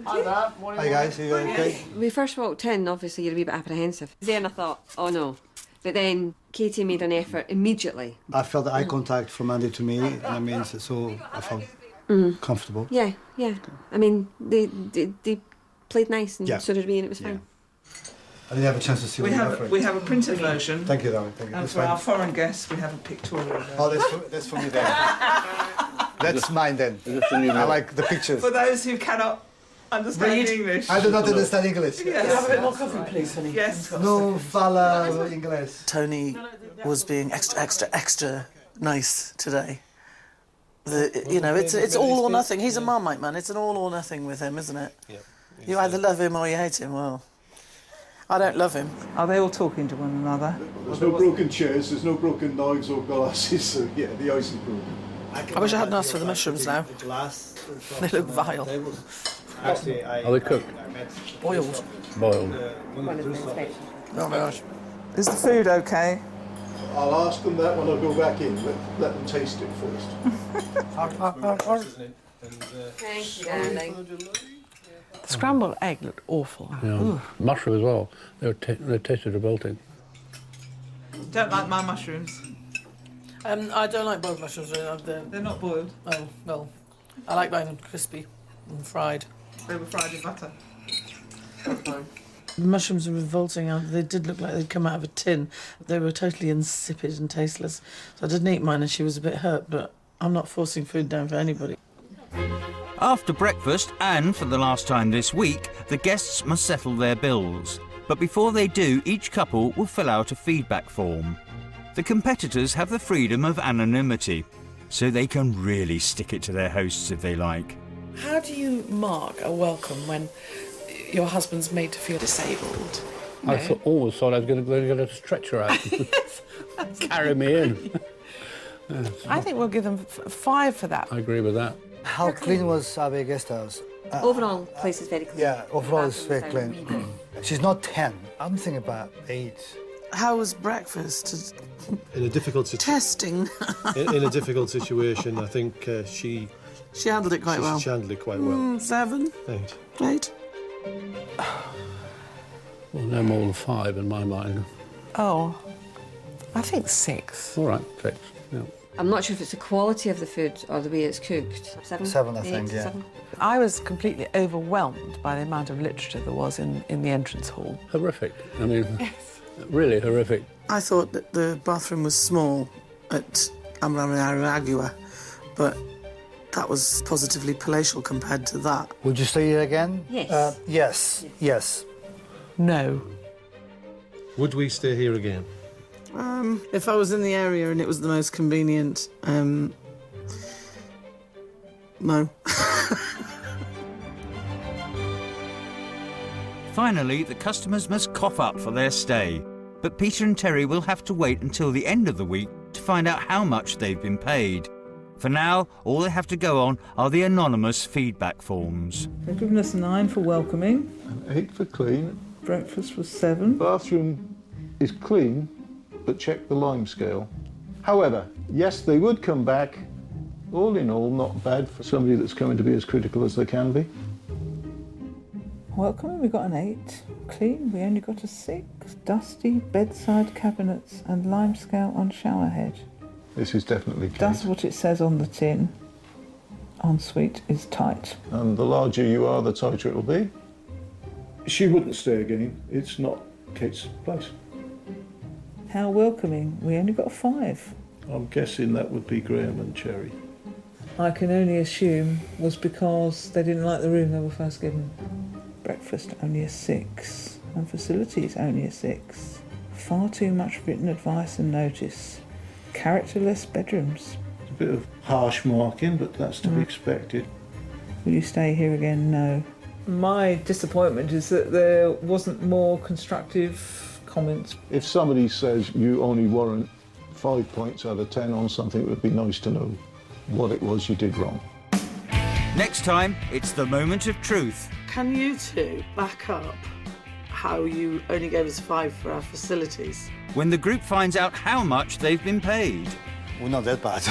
Hi, Hi, guys. Are you okay? We first walked in, obviously you're a wee bit apprehensive. Then I thought, oh no. But then Katie made an effort immediately. I felt the eye contact from Andy to me, and I mean, so I felt comfortable. Yeah. I mean, they played nice and Yeah. so did we, and it was fine. I didn't have a chance to see We what you're have offering. a printed version. Thank you, darling. Thank you. And That's for fine. our foreign guests, we have a pictorial version. Oh, that's for me then. That's mine then. I like the pictures. For those who cannot understand English. I do not understand English. Yes. Can I have a bit more coffee, please, honey? Yes. No fala English. Tony was being extra nice today. It's all or nothing. He's a Marmite man. It's an all or nothing with him, isn't it? Yeah. You either love him or you hate him. Well, I don't love him. Are they all talking to one another? There's no broken chairs, there's no broken knives or glasses, so yeah, the ice is broken. I wish I hadn't asked for the mushrooms now. They look vile. Actually, Are they cooked? Boiled. Boiled. Oh my gosh. Is the food okay? I'll ask them that when I go back in, let them taste it first. Thank you, darling. The scrambled egg looked awful. Yeah. Mushroom as well. They tasted revolting. Don't like my mushrooms. I don't like boiled mushrooms. They're not boiled. Oh, well, I like mine crispy and fried. They were fried in butter. The mushrooms are revolting. They did look like they'd come out of a tin. They were totally insipid and tasteless. So I didn't eat mine and she was a bit hurt, but I'm not forcing food down for anybody. After breakfast, and for the last time this week, the guests must settle their bills. But before they do, each couple will fill out a feedback form. The competitors have the freedom of anonymity, so they can really stick it to their hosts if they like. How do you mark a welcome when your husband's made to feel disabled? I always thought I was going to get a stretcher out and carry me in. Yes. I think we'll give them 5 for that. I agree with that. How clean was Abbey Guest House? Overall, the place is very clean. Yeah, overall it's very clean. She's not 10. I'm thinking about 8. How was breakfast? In a difficult Testing. in a difficult situation, I think she handled it quite well. She handled it quite well. 7. 8. 8. Well, no more than 5 in my mind. Oh, I think 6. All right, 6. Yeah. I'm not sure if it's the quality of the food or the way it's cooked. 7? 7, I 8, think, yeah. 7? I was completely overwhelmed by the amount of literature there was in the entrance hall. Horrific. I mean, really horrific. I thought that the bathroom was small at Amaragua, but that was positively palatial compared to that. Would you stay here again? Yes. Yes. No. Would we stay here again? If I was in the area and it was the most convenient, no. Finally, the customers must cough up for their stay. But Peter and Terry will have to wait until the end of the week to find out how much they've been paid. For now, all they have to go on are the anonymous feedback forms. They've given us 9 for welcoming. And 8 for clean. Breakfast was 7. Bathroom is clean, but check the lime scale. However, yes, they would come back. All in all, not bad for somebody that's coming to be as critical as they can be. Welcoming, we got an 8. Clean, we only got a 6. Dusty, bedside cabinets and lime scale on shower head. This is definitely key. That's what it says on the tin. Ensuite is tight. And the larger you are, the tighter it'll be. She wouldn't stay again. It's not Kate's place. How welcoming, we only got a 5. I'm guessing that would be Graham and Cherry. I can only assume was because they didn't like the room they were first given. Breakfast only a 6 and facilities only a 6. Far too much written advice and notice. Characterless bedrooms. It's a bit of harsh marking, but that's to be expected. Will you stay here again? No. My disappointment is that there wasn't more constructive comments. If somebody says you only warrant 5 points out of 10 on something, it would be nice to know what it was you did wrong. Next time, it's the moment of truth. Can you two back up how you only gave us 5 for our facilities? When the group finds out how much they've been paid. Well, not that bad.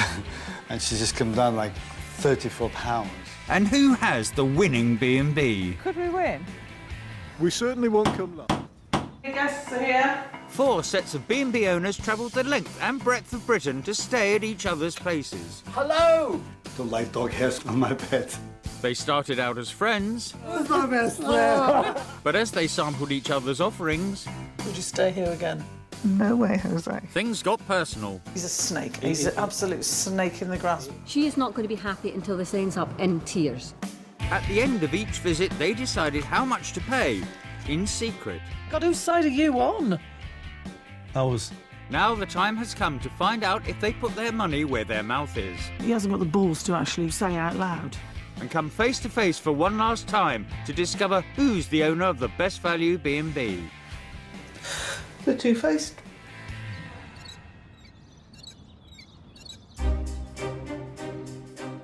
And she just come down like £34. And who has the winning B&B? Could we win? We certainly won't come last. Your guests are here. 4 sets of B&B owners travelled the length and breadth of Britain to stay at each other's places. Hello! Don't like dog hairs on my bed. They started out as friends, That's my best friend. but as they sampled each other's offerings, Would you stay here again? No way, Jose. things got personal. He's a snake. He's an absolute snake in the grass. She is not going to be happy until this ends up in tears. At the end of each visit, they decided how much to pay, in secret. God, whose side are you on? Ours. Now the time has come to find out if they put their money where their mouth is, He hasn't got the balls to actually say out loud. and come face to face for one last time to discover who's the owner of the best value B&B. The two-faced.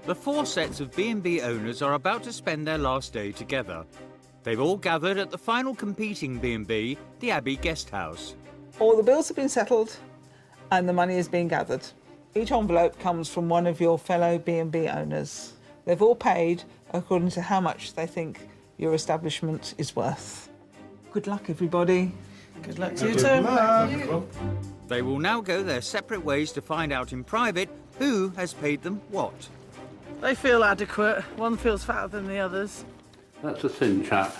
The 4 sets of B&B owners are about to spend their last day together. They've all gathered at the final competing B&B, the Abbey Guest House. All the bills have been settled and the money is being gathered. Each envelope comes from one of your fellow B&B owners. They've all paid according to how much they think your establishment is worth. Good luck, everybody. Good luck to you too. They will now go their separate ways to find out in private who has paid them what. They feel adequate. One feels fatter than the others. That's a thin chap.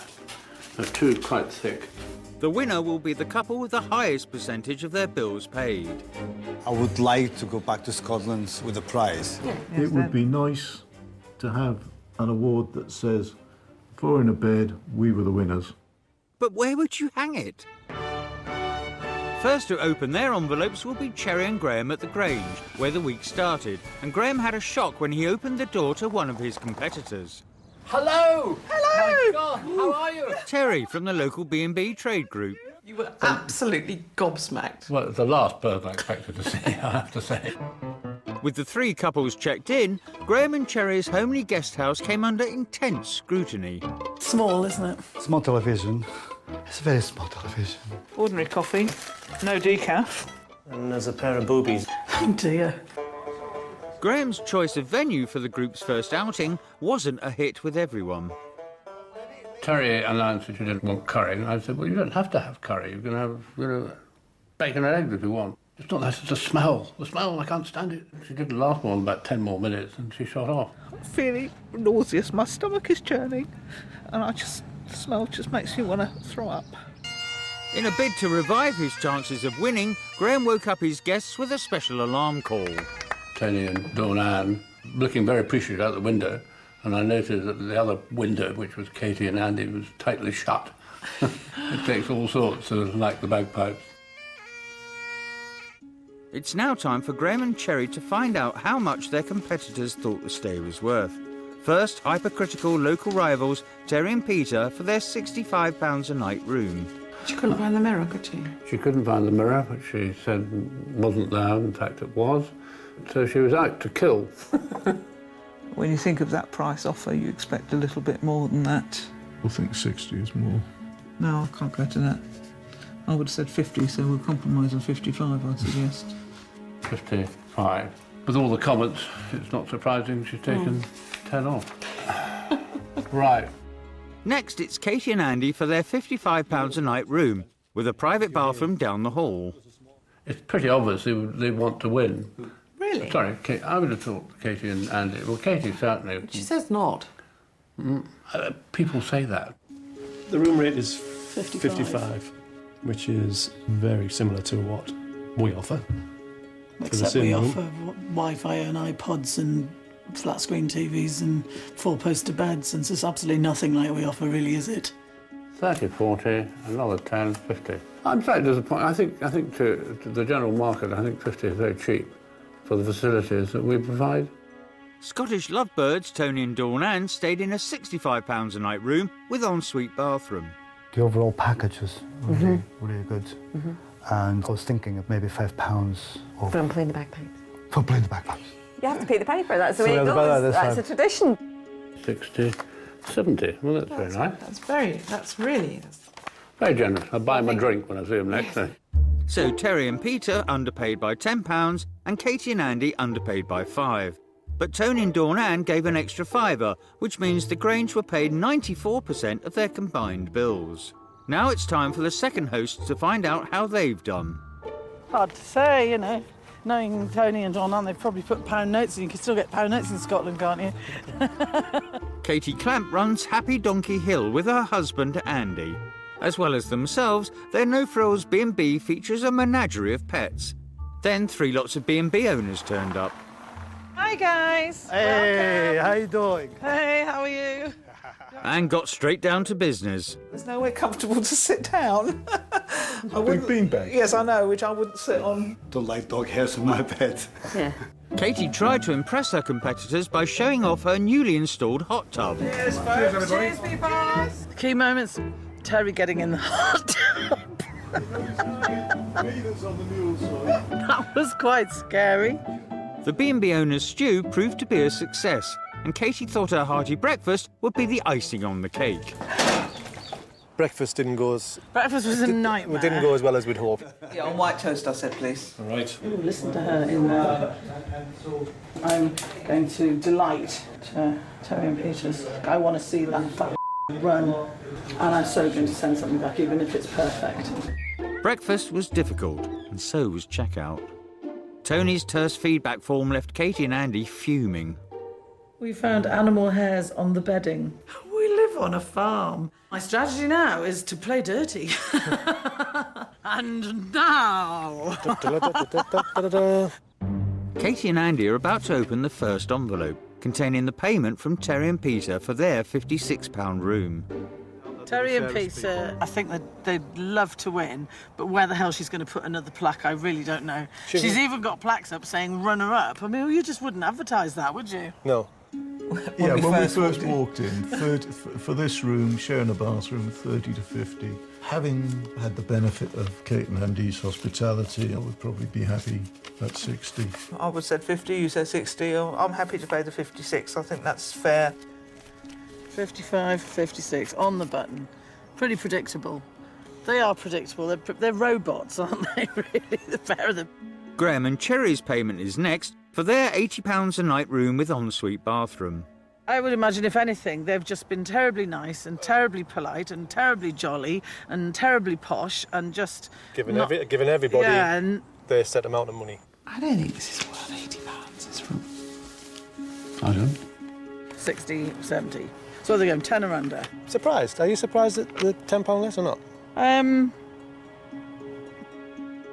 The two quite thick. The winner will be the couple with the highest percentage of their bills paid. I would like to go back to Scotland with a prize. It would be nice to have an award that says, 4 in a bed, we were the winners. But where would you hang it? First to open their envelopes will be Cherry and Graham at the Grange, where the week started. And Graham had a shock when he opened the door to one of his competitors. Hello! Hello! My God, how are you? Terry from the local B&B trade group. You were absolutely gobsmacked. Well, it's the last bird I expected to see, I have to say. With the 3 couples checked in, Graham and Cherry's homely guest house came under intense scrutiny. Small, isn't it? Small television. It's a very small television. Ordinary coffee, no decaf. And there's a pair of boobies. Oh dear. Graham's choice of venue for the group's first outing wasn't a hit with everyone. Terry announced that you didn't want curry, and I said, well, you don't have to have curry. You can have, bacon and eggs if you want. It's not that, it's the smell. The smell, I can't stand it. She didn't last more than about 10 more minutes, and she shot off. I'm feeling nauseous. My stomach is churning. And the smell just makes me want to throw up. In a bid to revive his chances of winning, Graham woke up his guests with a special alarm call. Tony and Dawn Ann looking very appreciative out the window, and I noticed that the other window, which was Katie and Andy, was tightly shut. It takes all sorts, like the bagpipes. It's now time for Graham and Cherry to find out how much their competitors thought the stay was worth. First, hypercritical local rivals Terry and Peter for their £65 a night room. She couldn't find the mirror, could she? She couldn't find the mirror, but she said wasn't there. In fact, it was. So she was out to kill. When you think of that price offer, you expect a little bit more than that. I think 60 is more. No, I can't go to that. I would have said 50, so we'll compromise on 55, I'd suggest. 55. With all the comments, it's not surprising she's taken 10 off. Right. Next, it's Katie and Andy for their £55 a night room, with a private bathroom down the hall. It's pretty obvious they want to win. Really? Sorry, I would have thought Katie and Andy. Well, Katie certainly. She says not. People say that. The room rate is 55, which is very similar to what we offer. Except we offer Wi-Fi and iPods and flat screen TVs and four-poster beds, and it's absolutely nothing like we offer, really, is it? 30, 40, another 10, 50. I'm slightly disappointed. I think to the general market, I think 50 is very cheap for the facilities that we provide. Scottish lovebirds Tony and Dawn Ann stayed in a £65 a night room with ensuite bathroom. The overall package was really, really good. And I was thinking of maybe £5 For playing the bagpipes. for playing the bagpipes. You have to pay the piper, that's the way So it that's about goes. that, That's that's a tradition. 60, 70. Well, that's very nice. That's really... Very generous. I'll buy him a drink when I see him next day. So Terry and Peter underpaid by £10 and Katie and Andy underpaid by £5. But Tony and Dawn Ann gave an extra £5, which means the Grange were paid 94% of their combined bills. Now it's time for the second hosts to find out how they've done. Hard to say, you know. Knowing Tony and Dawn Ann, they've probably put pound notes in. You can still get pound notes in Scotland, can't you? Katie Clamp runs Happy Donkey Hill with her husband Andy. As well as themselves, their No Frills B&B features a menagerie of pets. Then 3 lots of B&B owners turned up. Hi, guys. Hey, how you doing? Hey, how are you? And got straight down to business. There's nowhere comfortable to sit down. Big beanbag. Yes, I know, which I wouldn't sit on. Don't like dog hairs on my bed. Yeah. Katie tried to impress her competitors by showing off her newly installed hot tub. Cheers, folks. Cheers, people. The key moments, Terry getting in the hot tub. That was quite scary. The B&B owner's stew proved to be a success, and Katie thought her hearty breakfast would be the icing on the cake. Breakfast didn't go as... Breakfast was a nightmare. It didn't go as well as we'd hoped. Yeah, on white toast, I said, please. All right. Ooh, listen to her in there. I'm going to delight Terry and Peters. I want to see that fat run, and I'm so going to send something back, even if it's perfect. Breakfast was difficult, and so was checkout. Tony's terse feedback form left Katie and Andy fuming. We found animal hairs on the bedding. We live on a farm. My strategy now is to play dirty. And now... Katie and Andy are about to open the first envelope, containing the payment from Terry and Peter for their £56 room. Terry and Peter, I think they'd love to win, but where the hell she's going to put another plaque, I really don't know. She's even got plaques up saying runner-up. I mean, you just wouldn't advertise that, would you? No. Yeah, when we first walked in, for this room, sharing a bathroom, 30 to 50. Having had the benefit of Kate and Andy's hospitality, I would probably be happy at 60. I would have said 50, you said 60. I'm happy to pay the 56. I think that's fair. 55, 56, on the button. Pretty predictable. They are predictable. They're robots, aren't they, really? The pair of them. Graham and Cherry's payment is next for their £80 a night room with ensuite bathroom. I would imagine, if anything, they've just been terribly nice and terribly polite and terribly jolly and terribly posh and just... Giving everybody their set amount of money. I don't think this is worth £80, this room. I don't. 60, 70. So they're going 10 or under. Surprised? Are you surprised at the £10 less or not?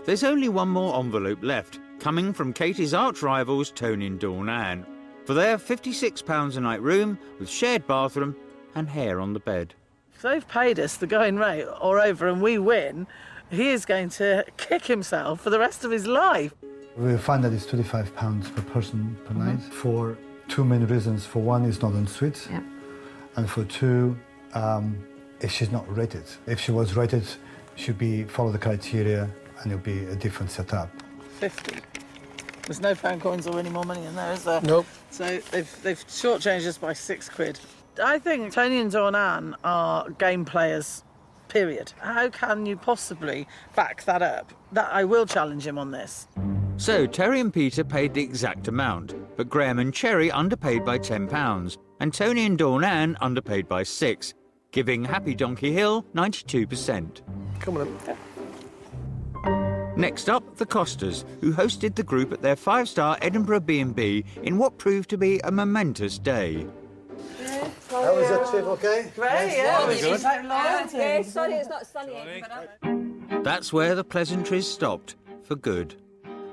There's only one more envelope left, coming from Katie's arch rivals Tony and Dawn Ann, for their £56 a night room with shared bathroom and hair on the bed. If they've paid us the going rate or over and we win, he is going to kick himself for the rest of his life. We found that it's £25 per person per night for two main reasons. For one, it's not en suite. Yep. And for two, if she's not rated. If she was rated, she'd follow the criteria and it'll be a different setup. 50. There's no pound coins or any more money in there, is there? Nope. So they've shortchanged us by £6. I think Tony and Dawn Ann are game players, period. How can you possibly back that up? That I will challenge him on this. So Terry and Peter paid the exact amount, but Graham and Cherry underpaid by £10, and Tony and Dawn Ann underpaid by £6, giving Happy Donkey Hill 92%. Come on. Next up, the Costas, who hosted the group at their 5-star Edinburgh B&B in what proved to be a momentous day. How was that trip, okay? Great, yeah. It was like loyalty. Yeah, sorry it's not sunny Edinburgh. That's where the pleasantries stopped, for good.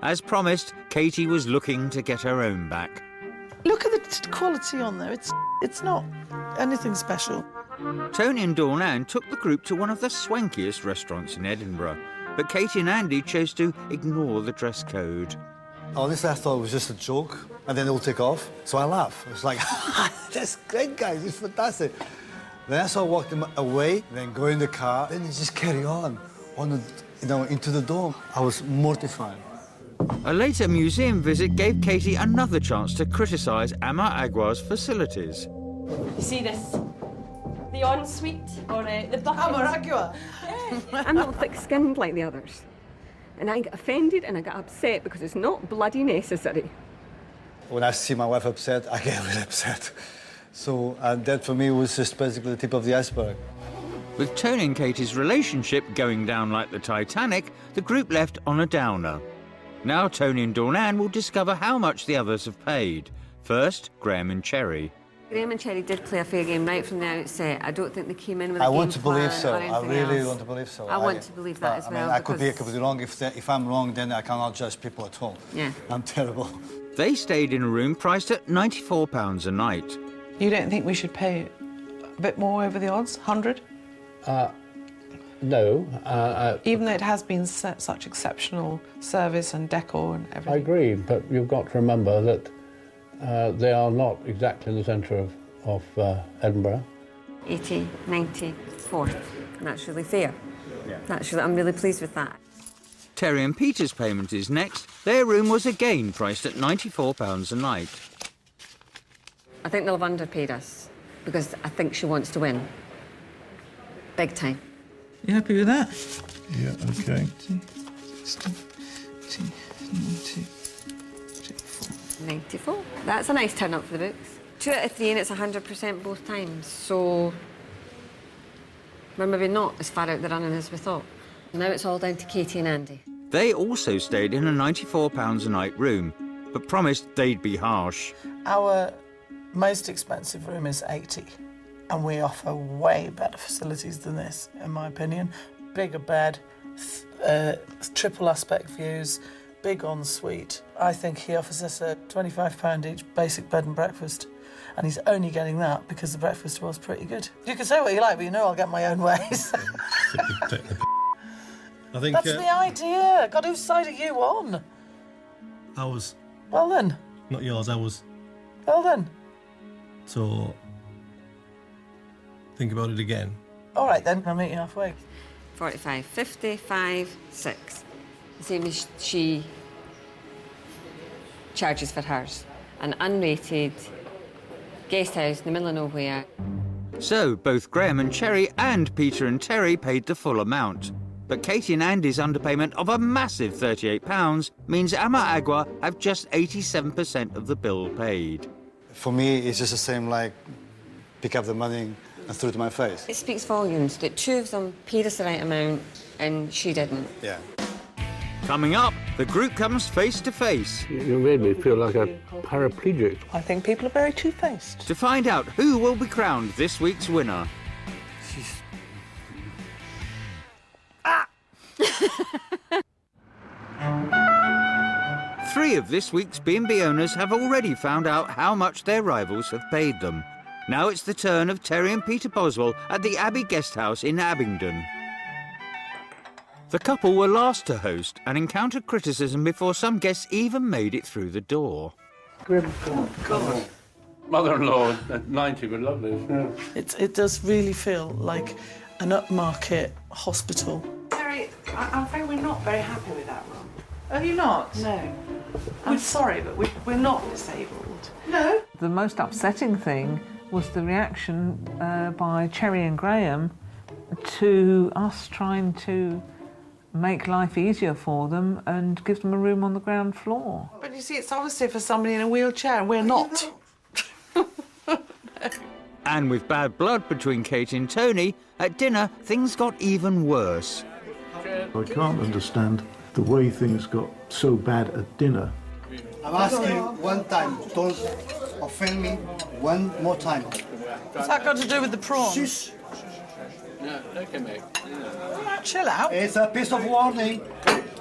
As promised, Katie was looking to get her own back. Look at the quality on there. It's not anything special. Tony and Dawn Ann took the group to one of the swankiest restaurants in Edinburgh, but Katie and Andy chose to ignore the dress code. Honestly, I thought it was just a joke, and then it will take off. So I laughed. It's like, that's great, guys. It's fantastic. Then I saw walk them away, then go in the car, then you just carry on into the dome. I was mortified. A later museum visit gave Katie another chance to criticise Ama Agwa's facilities. You see this? The ensuite or the bucket. Amaragua. I'm not thick-skinned like the others. And I get offended and I get upset because it's not bloody necessary. When I see my wife upset, I get really upset. So that for me was just basically the tip of the iceberg. With Tony and Katie's relationship going down like the Titanic, the group left on a downer. Now Tony and Dawn Ann will discover how much the others have paid. First, Graham and Cherry. Graham and Cherry did play a fair game right from the outset. I don't think they came in with a I game want to believe plan so. or I anything really else. want to believe so. I want to believe that as well. I mean, I could be because- completely wrong. If I'm wrong, then I cannot judge people at all. Yeah. I'm terrible. They stayed in a room priced at £94 a night. You don't think we should pay a bit more over the odds? 100? No. Even though it has been such exceptional service and decor and everything. I agree, but you've got to remember that they are not exactly in the centre of Edinburgh. 80, 94. And that's really fair. I'm really pleased with that. Terry and Peter's payment is next. Their room was again priced at £94 a night. I think they'll have underpaid us because I think she wants to win. Big time. You happy with that? Yeah, okay. 94. That's a nice turn up for the books. 2 out of 3 and it's 100% both times, so we're maybe not as far out the running as we thought. Now it's all down to Katie and Andy. They also stayed in a £94 a night room, but promised they'd be harsh. Our most expensive room is 80, and we offer way better facilities than this, in my opinion. Bigger bed, triple aspect views, big ensuite. I think he offers us a £25 each basic bed and breakfast, and he's only getting that because the breakfast was pretty good. You can say what you like, but you know I'll get my own ways. I think That's the idea. God, whose side are you on? ours, Well then. not yours, ours. Well then. So think about it again. All right then, I'll meet you halfway. 45, 55, 6. The same as she charges for hers. An unrated guest house in the middle of nowhere. So both Graham and Cherry and Peter and Terry paid the full amount. But Katie and Andy's underpayment of a massive £38 means Ama Agwa have just 87% of the bill paid. For me, it's just the same like pick up the money and throw it to my face. It speaks volumes that 2 of them paid us the right amount and she didn't. Yeah. Coming up, the group comes face to face. You made me feel like a paraplegic. I think people are very two-faced. To find out who will be crowned this week's winner. Three of this week's B&B owners have already found out how much their rivals have paid them. Now it's the turn of Terry and Peter Boswell at the Abbey Guesthouse in Abingdon. The couple were last to host and encountered criticism before some guests even made it through the door. Good God. Mother-in-law at 90 would love this. Yeah. It does really feel like an upmarket hospital. Terry, I'm afraid we're not very happy with that room. Are you not? No. I'm sorry, but we're not disabled. No. The most upsetting thing was the reaction by Cherry and Graham to us trying to make life easier for them and give them a room on the ground floor. But you see, it's obviously for somebody in a wheelchair, and we're not. And with bad blood between Katie and Tony, at dinner things got even worse. I can't understand the way things got so bad at dinner. I'm asking one time, don't offend me one more time. What's that got to do with the prawns? Shush. Yeah, okay, mate. Chill out. It's a piece of warning.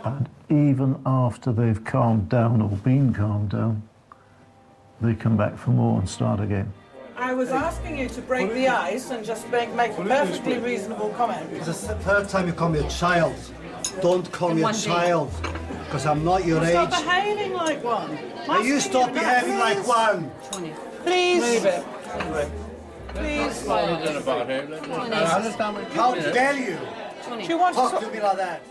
And even after they've calmed down or been calmed down, they come back for more and start again. I was asking you to break the ice and just make a perfectly reasonable comment. It's the third time you call me a child. Don't call me a child, because I'm not your age. Stop behaving like one. Now you stop behaving like one. Please. Leave it. Please. How dare you? Do you want Talk to me like that.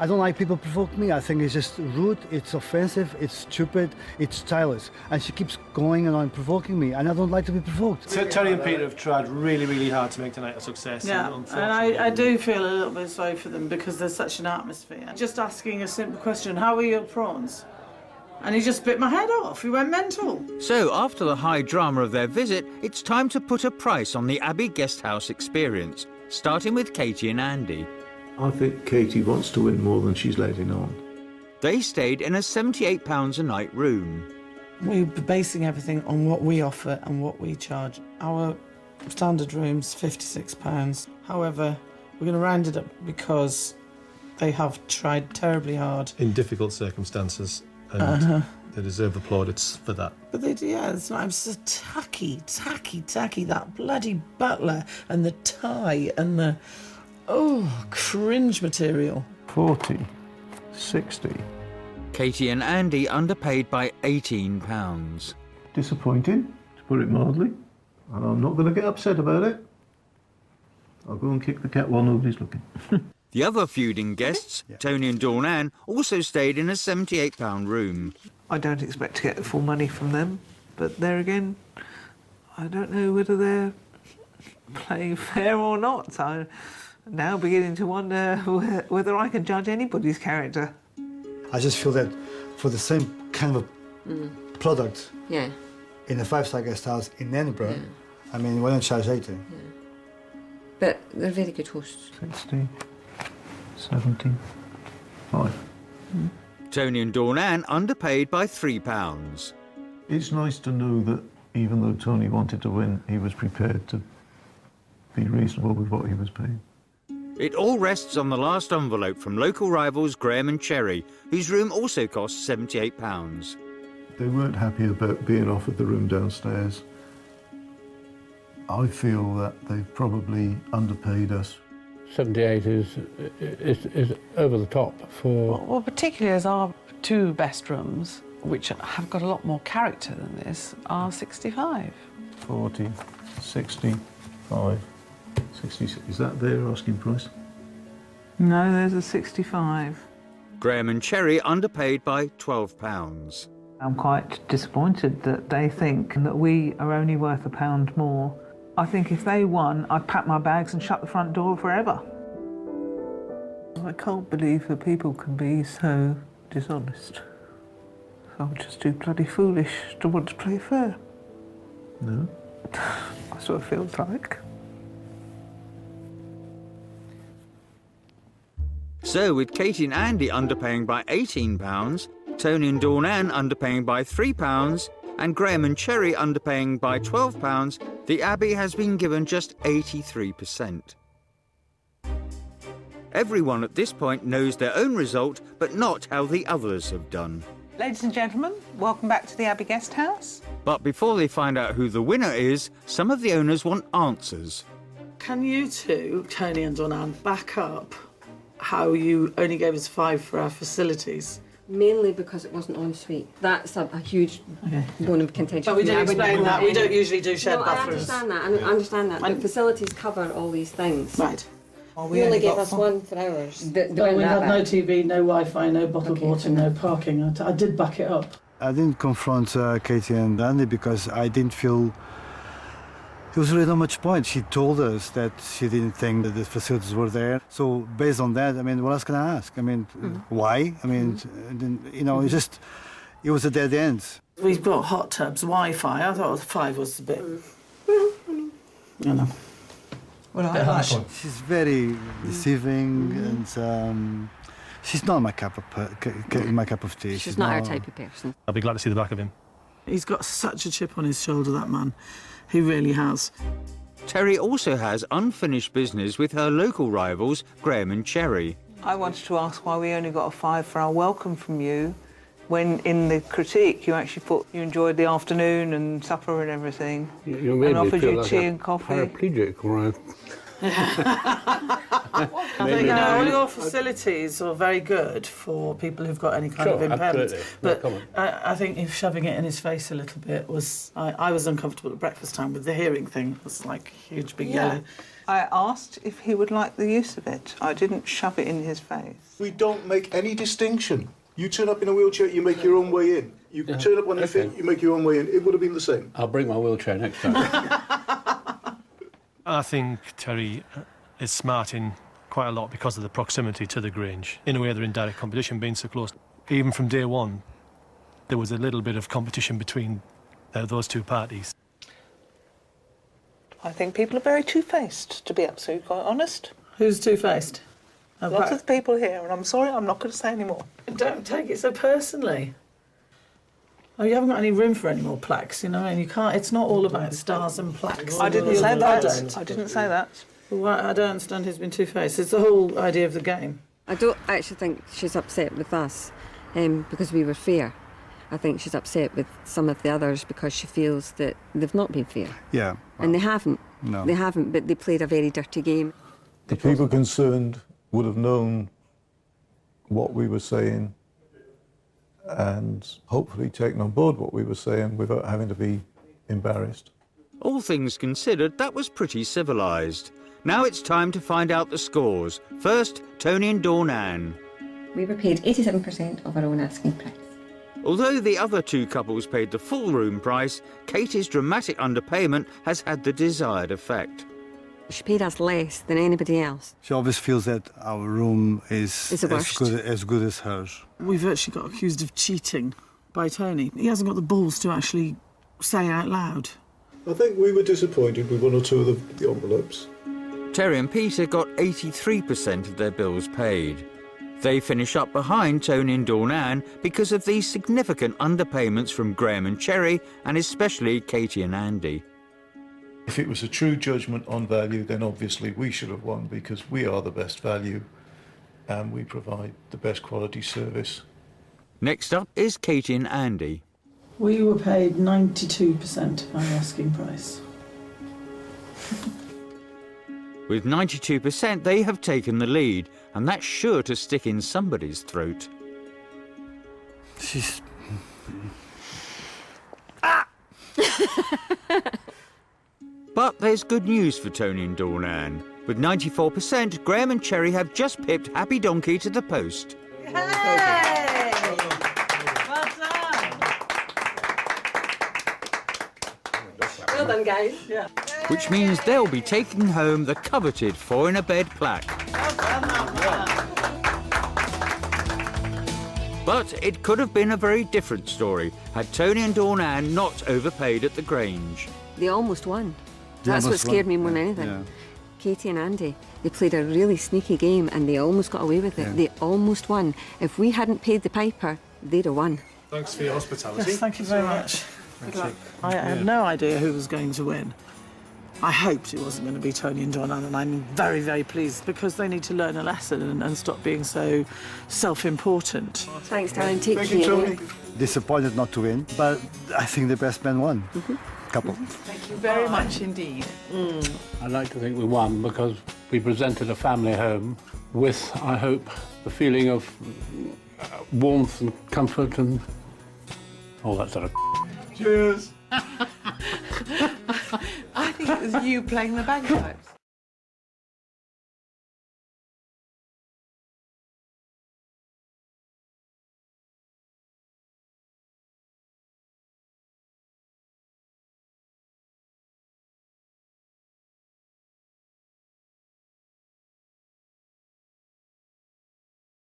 I don't like people provoke me. I think it's just rude, it's offensive, it's stupid, it's childish. And she keeps going on provoking me, and I don't like to be provoked. Terry and Peter have tried really, really hard to make tonight a success. Yeah, and I do feel a little bit sorry for them because there's such an atmosphere. Just asking a simple question, how are your prawns? And he just bit my head off. He went mental. So, after the high drama of their visit, it's time to put a price on the Abbey Guesthouse experience, starting with Katie and Andy. I think Katie wants to win more than she's letting on. They stayed in a £78 a night room. We're basing everything on what we offer and what we charge. Our standard room's £56. However, we're going to round it up because they have tried terribly hard. In difficult circumstances, and they deserve the plaudits for that. But they do, yeah, it's not, I'm so tacky, that bloody butler and the tie and the, cringe material. 40, 60. Katie and Andy underpaid by £18. Disappointing, to put it mildly. And I'm not going to get upset about it. I'll go and kick the cat while nobody's looking. The other feuding guests, Tony and Dawn Ann, also stayed in a £78 room. I don't expect to get the full money from them, but there again, I don't know whether they're playing fair or not. I'm now beginning to wonder whether I can judge anybody's character. I just feel that for the same kind of product Yeah. in a five-star guest house in Edinburgh, I mean, why don't you charge 80? But they're very good hosts. 60, 70, 5. Tony and Dawn Ann underpaid by £3. It's nice to know that even though Tony wanted to win, he was prepared to be reasonable with what he was paying. It all rests on the last envelope from local rivals Graham and Cherry, whose room also cost £78. They weren't happy about being offered the room downstairs. I feel that they've probably underpaid us. 78 is over the top for... Well, particularly as our two best rooms, which have got a lot more character than this, are 65. 40, 65, 66. Is that their asking price? No, there's a 65. Graham and Cherry underpaid by £12. I'm quite disappointed that they think that we are only worth £1 more. I think if they won, I'd pack my bags and shut the front door forever. I can't believe that people can be so dishonest. I'm just too bloody foolish to want to play fair. No. That's what it feels like. So, with Katie and Andy underpaying by £18, Tony and Dawn Ann underpaying by £3, and Graham and Cherry underpaying by £12, the Abbey has been given just 83%. Everyone at this point knows their own result, but not how the others have done. Ladies and gentlemen, welcome back to the Abbey Guesthouse. But before they find out who the winner is, some of the owners want answers. Can you two, Tony and Dawn Ann, back up how you only gave us 5 for our facilities Mainly because it wasn't en suite. That's a huge bone of contention. But we for me. did I wouldn't explain want that. We any- don't usually do shared no, bathrooms. I understand that. I understand that. The facilities cover all these things. Right. You only gave us one for ours. Well, we had no TV, no Wi-Fi, no bottled water, no parking. I did back it up. I didn't confront Katie and Andy because I didn't feel there was really not much point. She told us that she didn't think that the facilities were there. So based on that, I mean, what else can I ask? I mean, why? I mean, you know, it was a dead end. We've got hot tubs, Wi-Fi. I thought 5 was a bit. You know. Well, She's very deceiving, and she's not my cup of tea. She's not our type of person. I'll be glad to see the back of him. He's got such a chip on his shoulder, that man. He really has. Terry also has unfinished business with her local rivals, Graham and Cherry. I wanted to ask why we only got a 5 for our welcome from you, when in the critique you actually put you enjoyed the afternoon and supper and everything, You made and me offered feel you like tea a and coffee. paraplegic, or I think, you know, all your facilities are very good for people who've got any kind of impairment. absolutely. But No comment. I think if shoving it in his face a little bit was... I was uncomfortable at breakfast time with the hearing thing. It was like a huge big yellow... I asked if he would like the use of it. I didn't shove it in his face. We don't make any distinction. You turn up in a wheelchair, you make your own way in. You turn up on your feet, you make your own way in. It would have been the same. I'll bring my wheelchair next time. I think Terry is smarting quite a lot because of the proximity to the Grange. In a way, they're in direct competition, being so close. Even from day one, there was a little bit of competition between those two parties. I think people are very two-faced, to be absolutely quite honest. Who's two-faced? Lots of people here, and I'm sorry, I'm not going to say any more. Don't take it so personally. Oh, you haven't got any room for any more plaques, you know, and you can't... It's not all about stars and plaques. I didn't say that. I didn't say that. Well, I don't understand who's been two-faced. It's the whole idea of the game. I don't actually think she's upset with us because we were fair. I think she's upset with some of the others because she feels that they've not been fair. Yeah. And they haven't. No. They haven't, but they played a very dirty game. The people concerned would have known what we were saying and hopefully taken on board what we were saying without having to be embarrassed. All things considered, that was pretty civilised. Now it's time to find out the scores. First, Tony and Dawn Ann. We were paid 87% of our own asking price. Although the other two couples paid the full room price, Katie's dramatic underpayment has had the desired effect. She paid us less than anybody else. She always feels that our room is It's the worst. as good as hers. We've actually got accused of cheating by Tony. He hasn't got the balls to actually say out loud. I think we were disappointed with one or two of the envelopes. Terry and Peter got 83% of their bills paid. They finish up behind Tony and Dawn Ann because of these significant underpayments from Graham and Cherry, and especially Katie and Andy. If it was a true judgment on value, then obviously we should have won because we are the best value and we provide the best quality service. Next up is Katie and Andy. We were paid 92% of our asking price. With 92%, they have taken the lead, and that's sure to stick in somebody's throat. She's... But there's good news for Tony and Dawn Ann. With 94%, Graham and Cherry have just pipped Happy Donkey to the post. Hey! Well done! Well done, guys. Yeah. Which means they'll be taking home the coveted 4-in-a-bed plaque. But it could have been a very different story had Tony and Dawn Ann not overpaid at the Grange. They almost won. They That's what almost scared won. me more than anything. Yeah. Katie and Andy, they played a really sneaky game and they almost got away with it. Yeah. They almost won. If we hadn't paid the piper, they'd have won. Thanks for your hospitality. Yes, thank you very much. Good luck. I had no idea who was going to win. I hoped it wasn't going to be Tony and Dawn Ann, and I'm very, very pleased because they need to learn a lesson and stop being so self-important. Thanks, darling. Take Thank care. you, Tony. Disappointed not to win, but I think the best man won. Couple. Thank you very much indeed. I'd like to think we won because we presented a family home with, I hope, the feeling of warmth and comfort and all that sort of. Cheers. I think it was you playing the bagpipes.